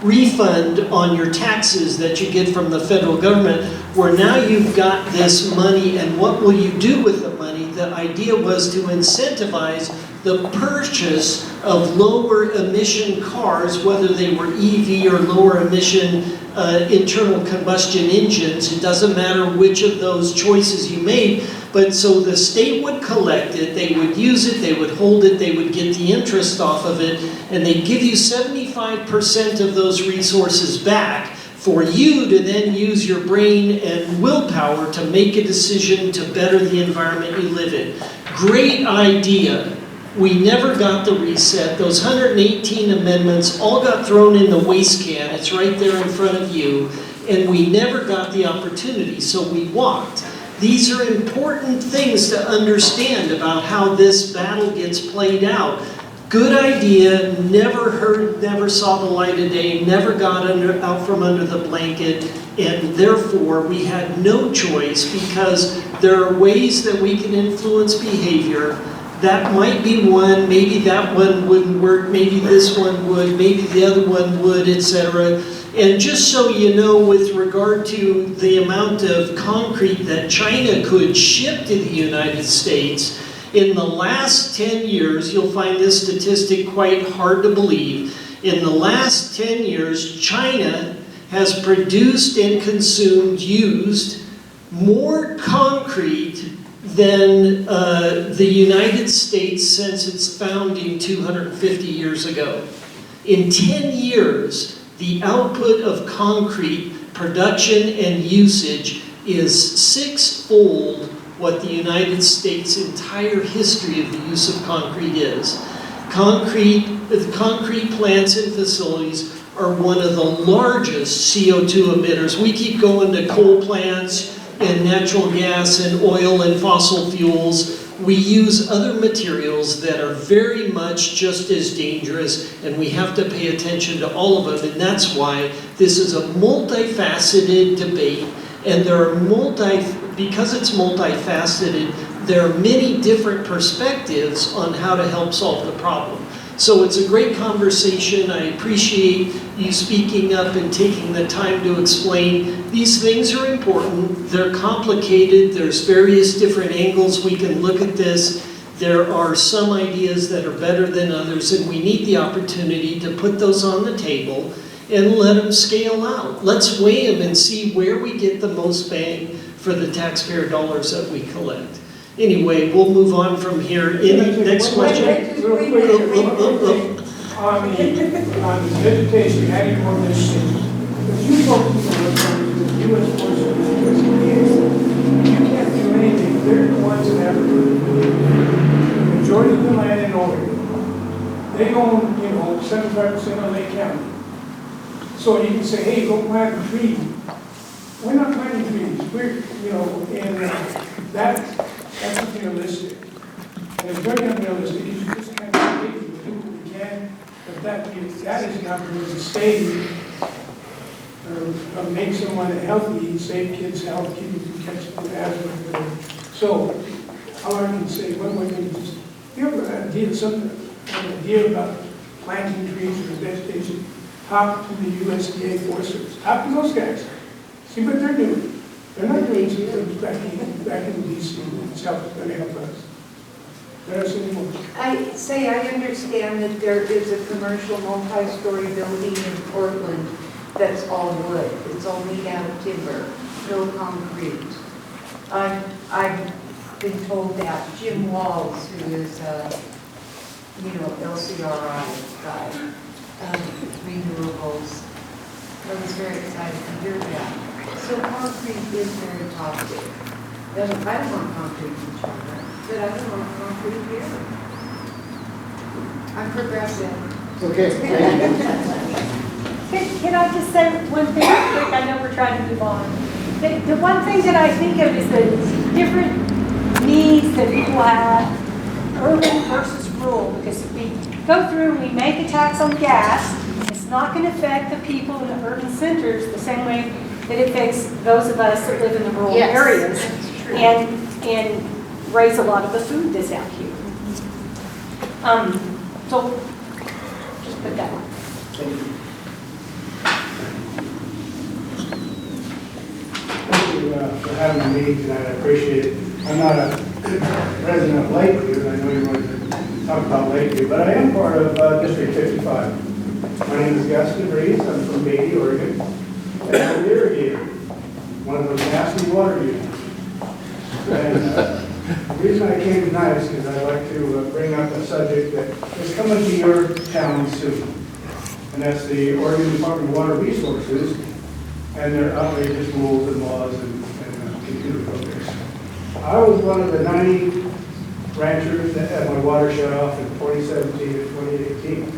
refund on your taxes that you get from the federal government, where now you've got this money, and what will you do with the money? The idea was to incentivize the purchase of lower emission cars, whether they were EV or lower emission internal combustion engines. It doesn't matter which of those choices you made, but so the state would collect it, they would use it, they would hold it, they would get the interest off of it, and they'd give you 75% of those resources back for you to then use your brain and willpower to make a decision to better the environment you live in. Great idea. We never got the reset. Those 118 amendments all got thrown in the waste can. It's right there in front of you. And we never got the opportunity, so we walked. These are important things to understand about how this battle gets played out. Good idea, never heard, never saw the light of day, never got out from under the blanket, and therefore we had no choice, because there are ways that we can influence behavior. That might be one, maybe that one wouldn't work, maybe this one would, maybe the other one would, etc. And just so you know, with regard to the amount of concrete that China could ship to the United States, in the last 10 years, you'll find this statistic quite hard to believe, in the last 10 years, China has produced and consumed, used more concrete than the United States since its founding 250 years ago. In 10 years, the output of concrete production and usage is 6-fold what the United States' entire history of the use of concrete is. Concrete plants and facilities are one of the largest CO2 emitters. We keep going to coal plants and natural gas and oil and fossil fuels. We use other materials that are very much just as dangerous, and we have to pay attention to all of them. And that's why this is a multifaceted debate, and there are because it's multifaceted, there are many different perspectives on how to help solve the problem. So it's a great conversation. I appreciate you speaking up and taking the time to explain. These things are important. They're complicated. There's various different angles we can look at this. There are some ideas that are better than others, and we need the opportunity to put those on the table and let them scale out. Let's weigh them and see where we get the most bang for the taxpayer dollars that we collect. Anyway, we'll move on from here. Any next question? Real quick, on the vegetation, adding more vegetation, if you focus on the U.S. Forest Service, you can't do anything. They're the ones that have the majority of the land in Oregon. They own, 75% of Lake County. So you can say, hey, go plant a tree. We're not planting trees. That's unrealistic. And it's very unrealistic. You just can't say, we do what we can, but that is not going to sustain or make someone healthy, save kids' health, keep them from catching asthma, whatever. So, all I can say, one way is just, you have an idea about planting trees or vegetation, talk to the USDA Forest Service. Talk to those guys. See what they're doing. They're not doing some things back in DC that's going to help us. There's any more. I understand that there is a commercial multi-story building in Portland that's all wood. It's all made out of timber, no concrete. I've been told that. Jim Walls, who is LCRI guy, renewables, I was very excited to hear that. So concrete is very toxic. I don't want concrete in China, but I don't want concrete here. I'm progressive. Okay. Can I just say one thing real quick? I know we're trying to move on. The one thing that I think of is the different needs that people have, urban versus rural, because if we go through and we make a tax on gas, it's not going to affect the people in the urban centers the same way that it affects those of us that live in the rural areas and raise a lot of the food that's out here. So just put that on. Thank you. Thank you for having me tonight. I appreciate it. I'm not a resident of Lakeview, and I know you wanted to talk about Lakeview, but I am part of District 55. My name is Vikki Breese. I'm from Beatty, Oregon. And I'm an irrigator, one of those nasty water units. And the reason I came tonight is because I'd like to bring up a subject that is coming to your town soon. And that's the Oregon Department of Water Resources and their outrageous rules and laws and computer programs. I was one of the 90 ranchers that had my water shut off in 2017 and 2018.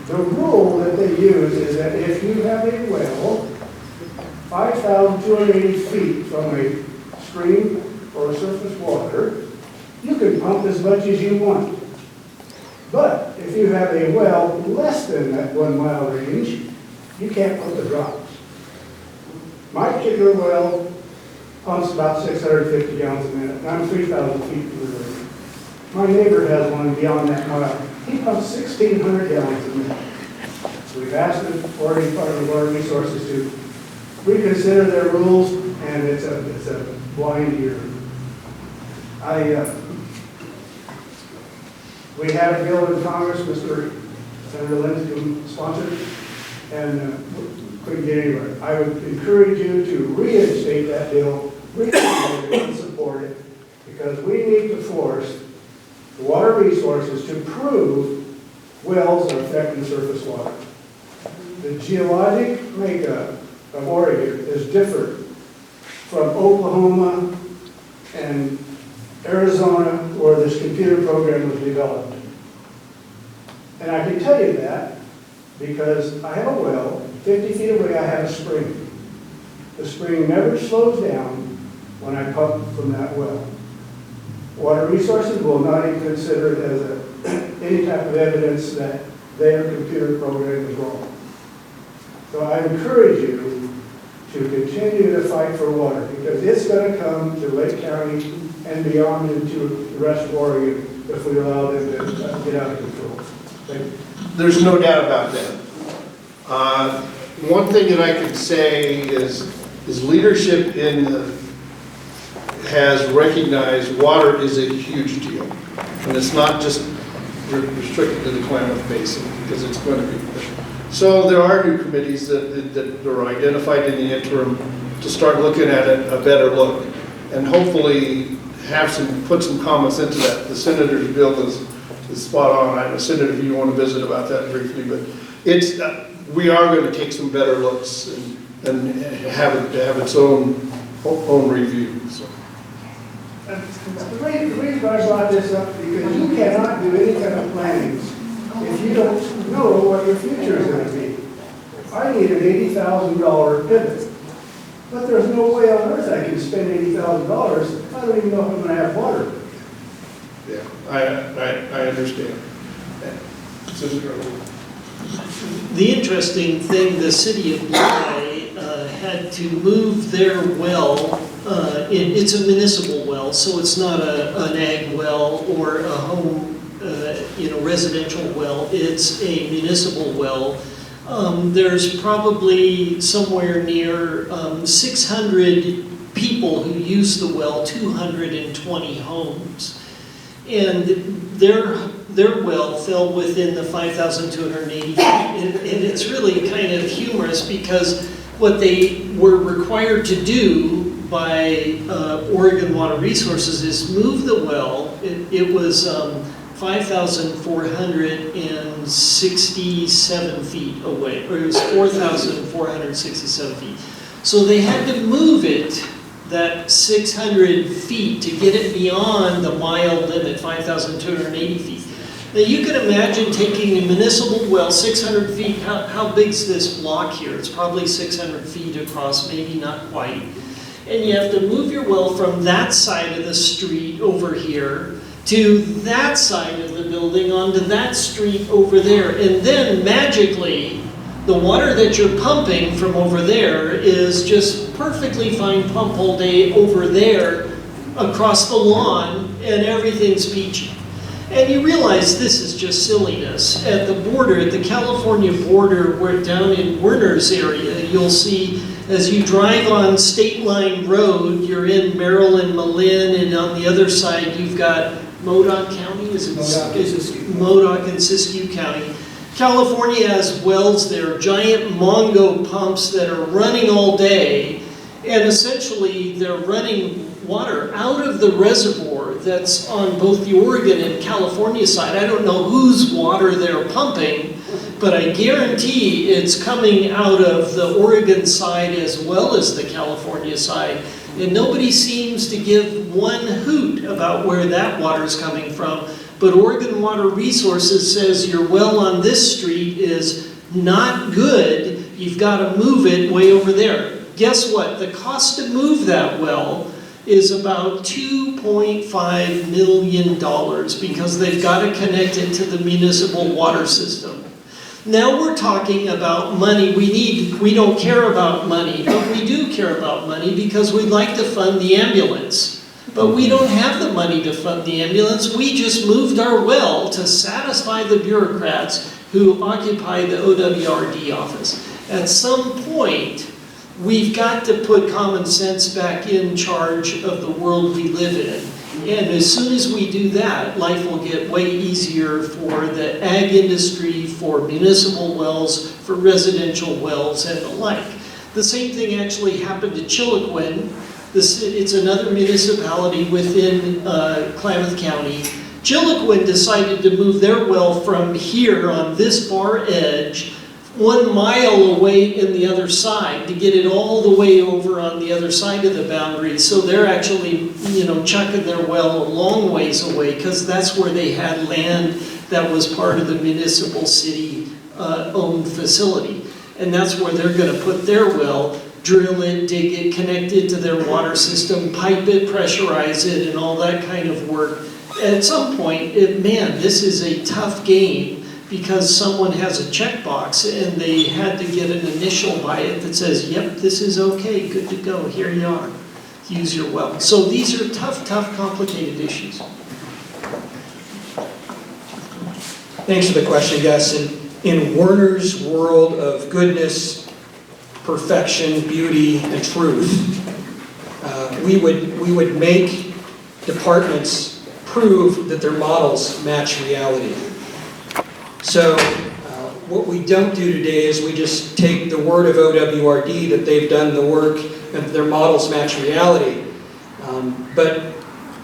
The rule that they use is that if you have a well 5,280 feet from a stream or surface water, you can pump as much as you want. But if you have a well less than that 1 mile range, you can't pump the drops. My particular well pumps about 650 gallons a minute, and I'm 3,000 feet from the river. My neighbor has one beyond that mile. He pumps 1,600 gallons a minute. So we've asked the Oregon Department of Water Resources to reconsider their rules, and it's a blind ear. We had a bill in Congress, Senator Linthicum sponsored, and couldn't get anywhere. I would encourage you to reinstate that bill, reinstate it, and support it, because we need to force the water resources to prove wells are affecting surface water. The geologic makeup of Oregon is different from Oklahoma and Arizona, where this computer program was developed. And I can tell you that because I have a well, 50 feet away I have a spring. The spring never slows down when I pump from that well. Water Resources will not even consider it as any type of evidence that their computer program is wrong. So I encourage you to continue to fight for water, because it's going to come to Lake County and beyond into the rest of Oregon if we allow them to get out of control. There's no doubt about that. One thing that I can say is leadership has recognized water is a huge deal. And it's not just restricted to the Klamath Basin, because it's going to be. So there are new committees that are identified in the interim to start looking at it, a better look, and hopefully put some comments into that. The senator's bill is spot on. Senator, if you want to visit about that briefly, but we are going to take some better looks and have its own review. So. The reason I brought this up, because you cannot do any kind of planning if you don't know what your future is going to be. I need an $80,000 pivot, but there's no way on earth I can spend $80,000 if I don't even know if I'm going to have water. Yeah, I understand. The interesting thing, the city of Bly had to move their well. It's a municipal well, so it's not an ag well or a home, residential well. It's a municipal well. There's probably somewhere near 600 people who use the well, 220 homes. And their well fell within the 5,280 feet. And it's really kind of humorous because what they were required to do by Oregon Water Resources is move the well. It was 5,467 feet away, or it was 4,467 feet. So they had to move it that 600 feet to get it beyond the mile limit, 5,280 feet. Now you can imagine taking a municipal well 600 feet, how big is this block here? It's probably 600 feet across, maybe not quite. And you have to move your well from that side of the street over here to that side of the building onto that street over there. And then magically, the water that you're pumping from over there is just perfectly fine pump all day over there across the lawn, and everything's peachy. And you realize this is just silliness. At the border, at the California border, we're down in Werner's area, you'll see as you drive on State Line Road, you're in Merrill and Malin, and on the other side you've got Modoc County, Modoc and Siskiyou County. California has wells there, giant Mongo pumps that are running all day, and essentially they're running water out of the reservoir that's on both the Oregon and California side. I don't know whose water they're pumping, but I guarantee it's coming out of the Oregon side as well as the California side. And nobody seems to give one hoot about where that water is coming from. But Oregon Water Resources says your well on this street is not good. You've got to move it way over there. Guess what? The cost to move that well is about $2.5 million because they've got to connect it to the municipal water system. Now we're talking about money. We don't care about money, but we do care about money because we'd like to fund the ambulance. But we don't have the money to fund the ambulance. We just moved our well to satisfy the bureaucrats who occupy the OWRD office. At some point, we've got to put common sense back in charge of the world we live in. And as soon as we do that, life will get way easier for the ag industry, for municipal wells, for residential wells, and the like. The same thing actually happened to Chiloquin. It's another municipality within Klamath County. Chiloquin decided to move their well from here on this far edge 1 mile away in the other side to get it all the way over on the other side of the boundary. So they're actually, chucking their well a long ways away because that's where they had land that was part of the municipal city owned facility. And that's where they're going to put their well, drill it, dig it, connect it to their water system, pipe it, pressurize it, and all that kind of work. At some point, this is a tough game because someone has a checkbox and they had to get an initial by it that says, yep, this is okay, good to go, here you are, use your well. So these are tough, complicated issues. Thanks for the question, Gus. In Werner's world of goodness, perfection, beauty, and truth, we would make departments prove that their models match reality. So what we don't do today is we just take the word of OWRD that they've done the work and their models match reality. But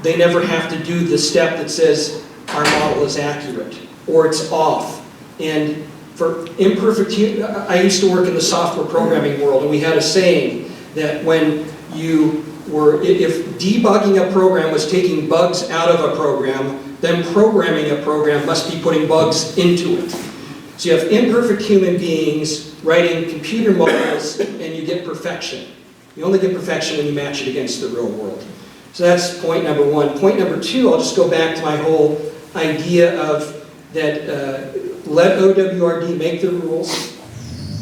they never have to do the step that says our model is accurate or it's off. And for imperfect, I used to work in the software programming world, and we had a saying that when you were, if debugging a program was taking bugs out of a program, then programming a program must be putting bugs into it. So you have imperfect human beings writing computer models, and you get perfection. You only get perfection when you match it against the real world. So that's point number one. Point number two, I'll just go back to my whole idea of that let OWRD make the rules,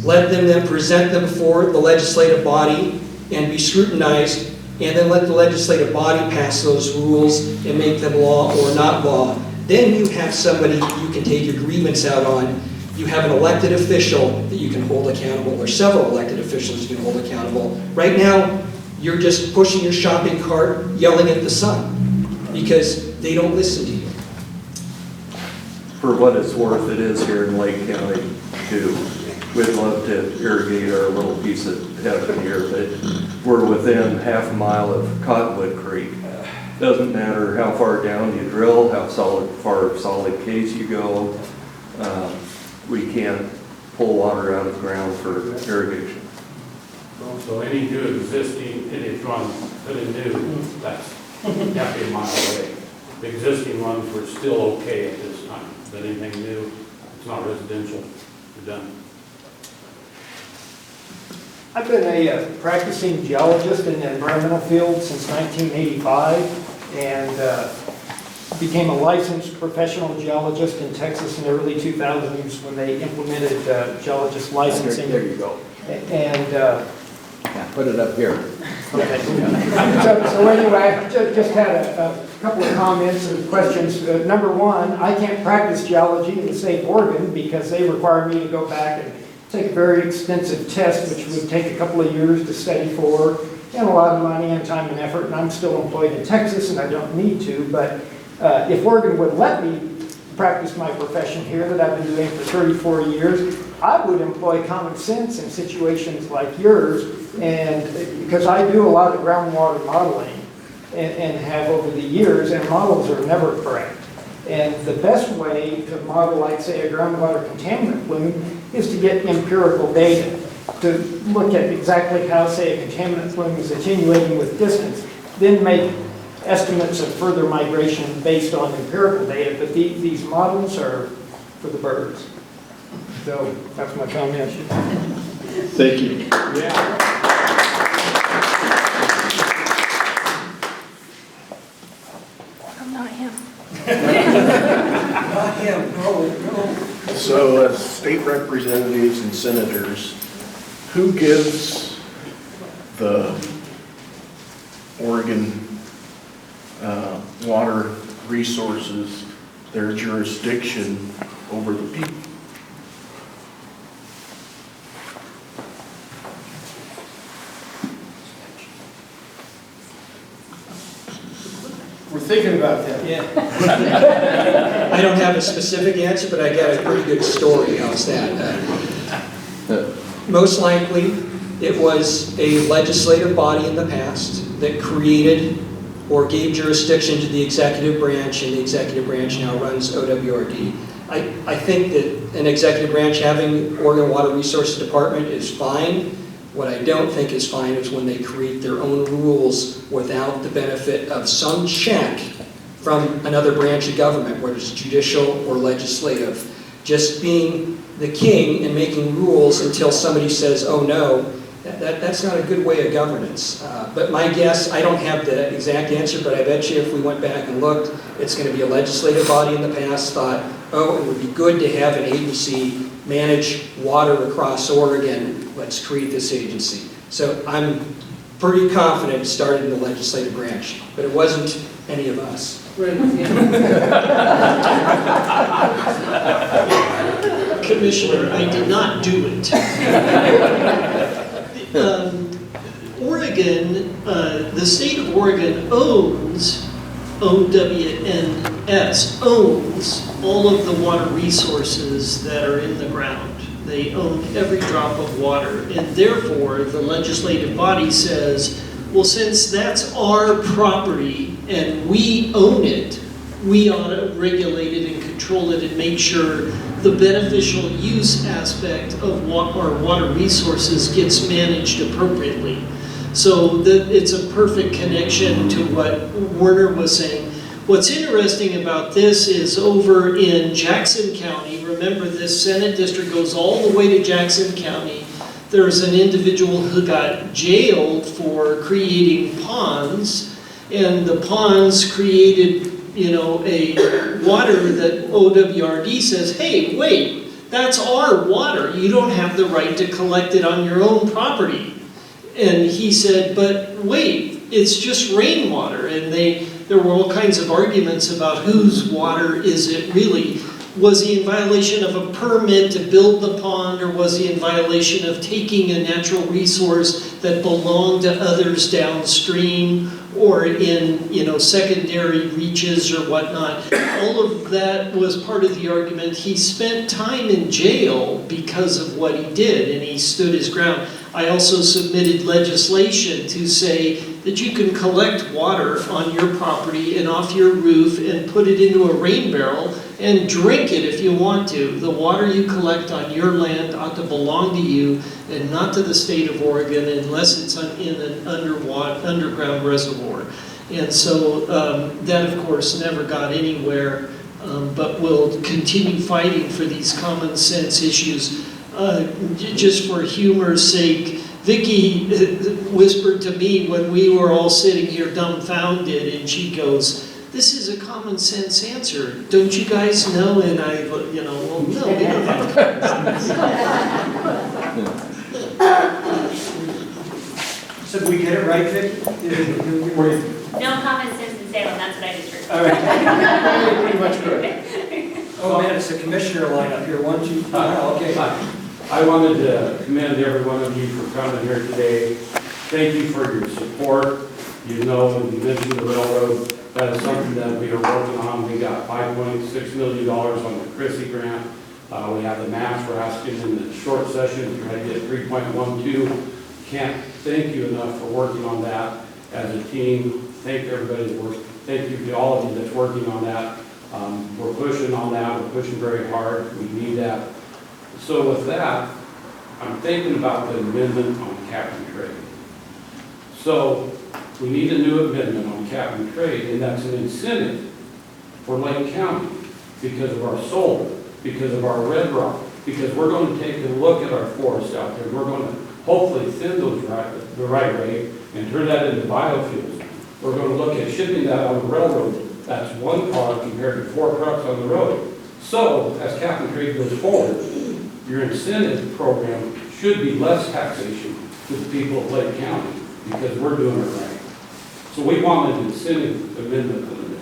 let them then present them for the legislative body and be scrutinized, and then let the legislative body pass those rules and make them law or not law. Then you have somebody you can take your grievance out on. You have an elected official that you can hold accountable, or several elected officials you can hold accountable. Right now, you're just pushing your shopping cart, yelling at the sun, because they don't listen to you. For what it's worth, it is here in Lake County too. We'd love to irrigate our little piece of heaven here, but we're within half a mile of Cottonwood Creek. Doesn't matter how far down you drill, how far solid case you go, we can't pull water out of the ground for irrigation. So any new existing, and if you want to put in new, that's half a mile away. The existing ones were still okay at this time, but anything new, it's not residential, we're done. I've been a practicing geologist in the environmental field since 1985, and became a licensed professional geologist in Texas in the early 2000s when they implemented geologist licensing. There you go. And put it up here. Okay. So anyway, I just had a couple of comments and questions. Number one, I can't practice geology in the state of Oregon because they require me to go back and take a very extensive test, which would take a couple of years to study for, and a lot of money and time and effort, and I'm still employed in Texas and I don't need to, but if Oregon would let me practice my profession here that I've been doing for 34 years, I would employ common sense in situations like yours, and because I do a lot of groundwater modeling and have over the years, and models are never correct. And the best way to model, like say, a groundwater contaminant plume is to get empirical data, to look at exactly how, say, a contaminant plume is attenuating with distance, then make estimates of further migration based on empirical data, but these models are for the birds. So that's my comment. Thank you. Yeah. I'm not him. Not him, no. So as state representatives and senators, who gives the Oregon water resources their jurisdiction over the people? We're thinking about that. Yeah. I don't have a specific answer, but I got a pretty good story. How's that? Most likely, it was a legislative body in the past that created or gave jurisdiction to the executive branch, and the executive branch now runs OWRD. I think that an executive branch having Oregon Water Resources Department is fine. What I don't think is fine is when they create their own rules without the benefit of some check from another branch of government, whether it's judicial or legislative. Just being the king and making rules until somebody says, oh no, that's not a good way of governance. But my guess, I don't have the exact answer, but I bet you if we went back and looked, it's going to be a legislative body in the past thought, oh, it would be good to have an agency manage water across Oregon. Let's create this agency. So I'm pretty confident it started in the legislative branch, but it wasn't any of us. Right, yeah. Commissioner, I did not do it. Oregon, the state of Oregon owns, OWNS, owns all of the water resources that are in the ground. They own every drop of water, and therefore the legislative body says, well, since that's our property and we own it, we ought to regulate it and control it and make sure the beneficial use aspect of our water resources gets managed appropriately. So it's a perfect connection to what Werner was saying. What's interesting about this is over in Jackson County, remember this Senate district goes all the way to Jackson County. There's an individual who got jailed for creating ponds, and the ponds created, you know, a water that OWRD says, hey, wait, that's our water. You don't have the right to collect it on your own property. And he said, but wait, it's just rainwater. And there were all kinds of arguments about whose water is it really. Was he in violation of a permit to build the pond, or was he in violation of taking a natural resource that belonged to others downstream or in, you know, secondary reaches or whatnot? All of that was part of the argument. He spent time in jail because of what he did, and he stood his ground. I also submitted legislation to say that you can collect water on your property and off your roof and put it into a rain barrel and drink it if you want to. The water you collect on your land ought to belong to you and not to the state of Oregon unless it's in an underground reservoir. And so that, of course, never got anywhere, but we'll continue fighting for these common sense issues. Just for humor's sake, Vikki whispered to me when we were all sitting here dumbfounded, and she goes, this is a common sense answer. Don't you guys know? And I, you know, well, no, we don't have common sense. So did we get it right, Vikki? No common sense in Salem, that's what I just heard. All right. Pretty much correct. Oh man, it's a commissioner line up here. 1, 2, 3. Okay. I wanted to commend every one of you for coming here today. Thank you for your support. You know, when you mentioned the railroad, that is something that we are working on. We got $5.6 million on the Chrissy grant. We have the match we're asking in the short session. We're trying to get 3.12. Can't thank you enough for working on that as a team. Thank everybody that works. Thank you to all of you that's working on that. We're pushing on that. We're pushing very hard. We need that. So with that, I'm thinking about the amendment on cap and trade. So we need a new amendment on cap and trade, and that's an incentive for Lake County because of our solar, because of our red rock, because we're going to take a look at our forests out there. We're going to hopefully thin those the right rate and turn that into biofuels. We're going to look at shipping that on the railroad. That's one car compared to 4 trucks on the road. So as cap and trade goes forward, your incentive program should be less taxation to the people of Lake County because we're doing it right. So we want an incentive amendment in there.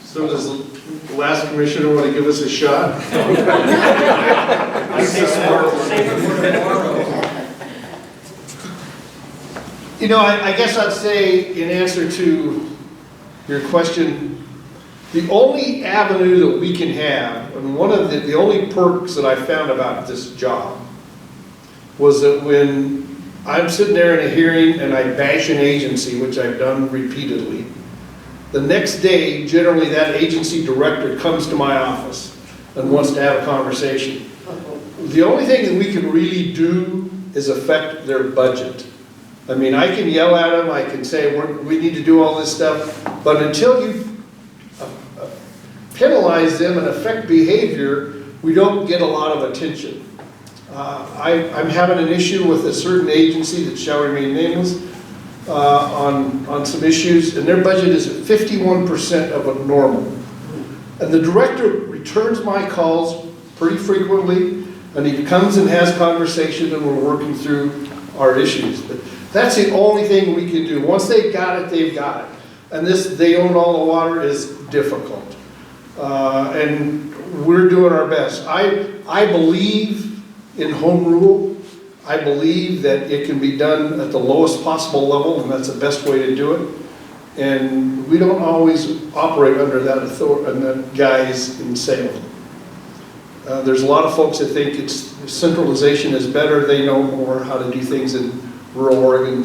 So does the last commissioner want to give us a shot? I say save it for tomorrow. You know, I guess I'd say in answer to your question, the only avenue that we can have, and one of the only perks that I found about this job was that when I'm sitting there in a hearing and I bash an agency, which I've done repeatedly, the next day, generally that agency director comes to my office and wants to have a conversation. The only thing that we can really do is affect their budget. I mean, I can yell at them, I can say we need to do all this stuff, but until you penalize them and affect behavior, we don't get a lot of attention. I'm having an issue with a certain agency that shall remain nameless on some issues, and their budget is at 51% of a normal. And the director returns my calls pretty frequently, And he comes and has conversation, and we're working through our issues. But that's the only thing we can do. Once they've got it, they've got it. And this, they own all the water, is difficult. And we're doing our best. I believe in home rule. I believe that it can be done at the lowest possible level, and that's the best way to do it. And we don't always operate under that authority and that guise in Salem. There's a lot of folks that think it's centralization is better. They know more how to do things in rural Oregon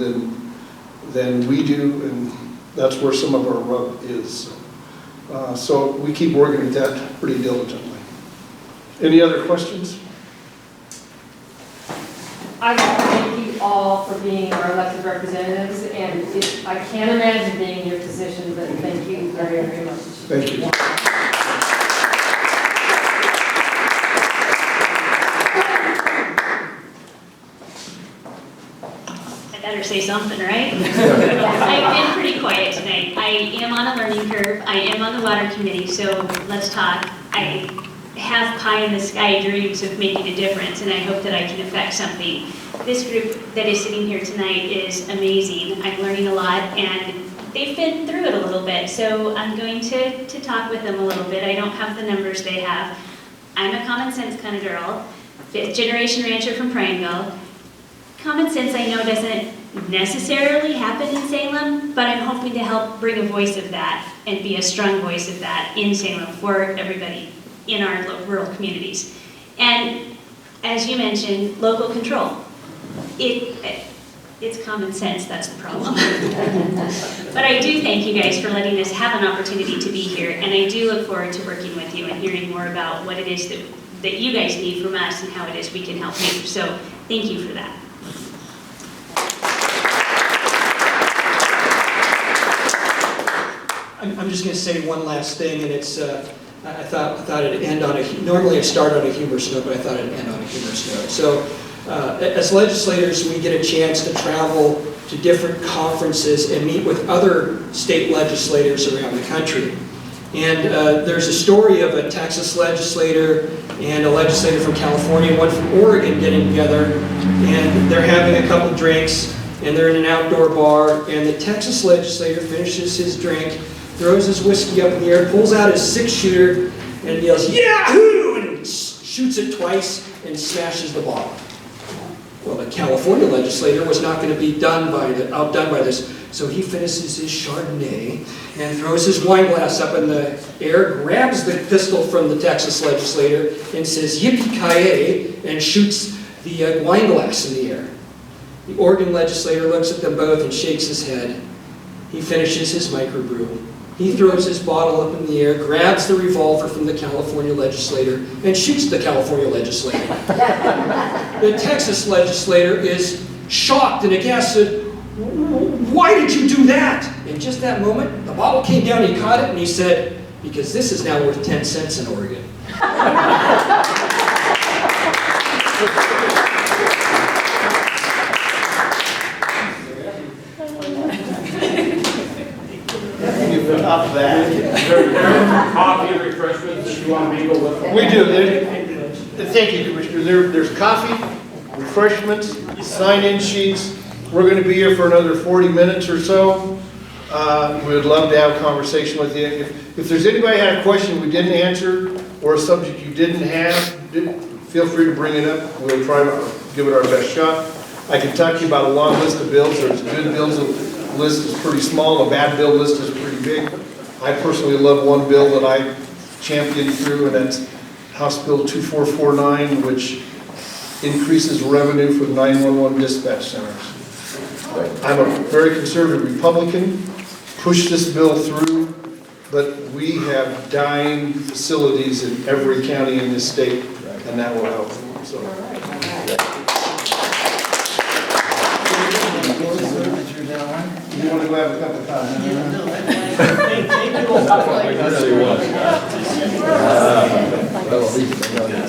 than we do, and that's where some of our rub is. So we keep working at that pretty diligently. Any other questions? I want to thank you all for being our elected representatives, and I can't imagine being in your position, but thank you very, very much. Thank you. I better say something, right? I've been pretty quiet tonight. I am on a learning curve. I am on the water committee, so let's talk. I have pie in the sky dreams of making a difference, and I hope that I can affect something. This group that is sitting here tonight is amazing. I'm learning a lot, and they've been through it a little bit, so I'm going to talk with them a little bit. I don't have the numbers they have. I'm a common sense kind of girl, 5th generation rancher from Prineville. Common sense, I know, doesn't necessarily happen in Salem, but I'm hoping to help bring a voice of that and be a strong voice of that in Salem for everybody in our rural communities. And as you mentioned, local control. It's common sense, that's the problem. But I do thank you guys for letting us have an opportunity to be here, and I do look forward to working with you and hearing more about what it is that you guys need from us and how it is we can help you. So thank you for that. I'm just going to say one last thing, and it's, I thought it'd end on normally I start on a humorous note, but I thought it'd end on a humorous note. So, as legislators, we get a chance to travel to different conferences and meet with other state legislators around the country. And there's a story of a Texas legislator and a legislator from California, one from Oregon getting together, and they're having a couple drinks, and they're in an outdoor bar, and the Texas legislator finishes his drink, throws his whiskey up in the air, pulls out his 6-shooter, and yells, "Yahoo!" and shoots it twice and smashes the bottle. Well, the California legislator was not going to be outdone by this, so he finishes his Chardonnay and throws his wine glass up in the air, grabs the pistol from the Texas legislator and says, "Yippee-ki-yay," and shoots the wine glass in the air. The Oregon legislator looks at them both and shakes his head. He finishes his microbrew. He throws his bottle up in the air, grabs the revolver from the California legislator, and shoots the California legislator. The Texas legislator is shocked and aghast. "Why did you do that?" In just that moment, the bottle came down, he caught it, and he said, "Because this is now worth 10 cents in Oregon." Up that. Coffee and refreshments, you want to mingle with them? We do. Thank you, Commissioner. There's coffee, refreshments, sign-in sheets. We're going to be here for another 40 minutes or so. We would love to have a conversation with you. If there's anybody had a question we didn't answer or a subject you didn't have, feel free to bring it up. We'll try to give it our best shot. I can talk to you about a long list of bills. There's good bills. The list is pretty small. A bad bill list is pretty big. I personally love one bill that I championed through, and that's House Bill 2449, which increases revenue for the 911 dispatch centers. I'm a very conservative Republican, pushed this bill through, but we have dying facilities in every county in this state, and that will help. So. You want to go have a cup of coffee? Thank you all.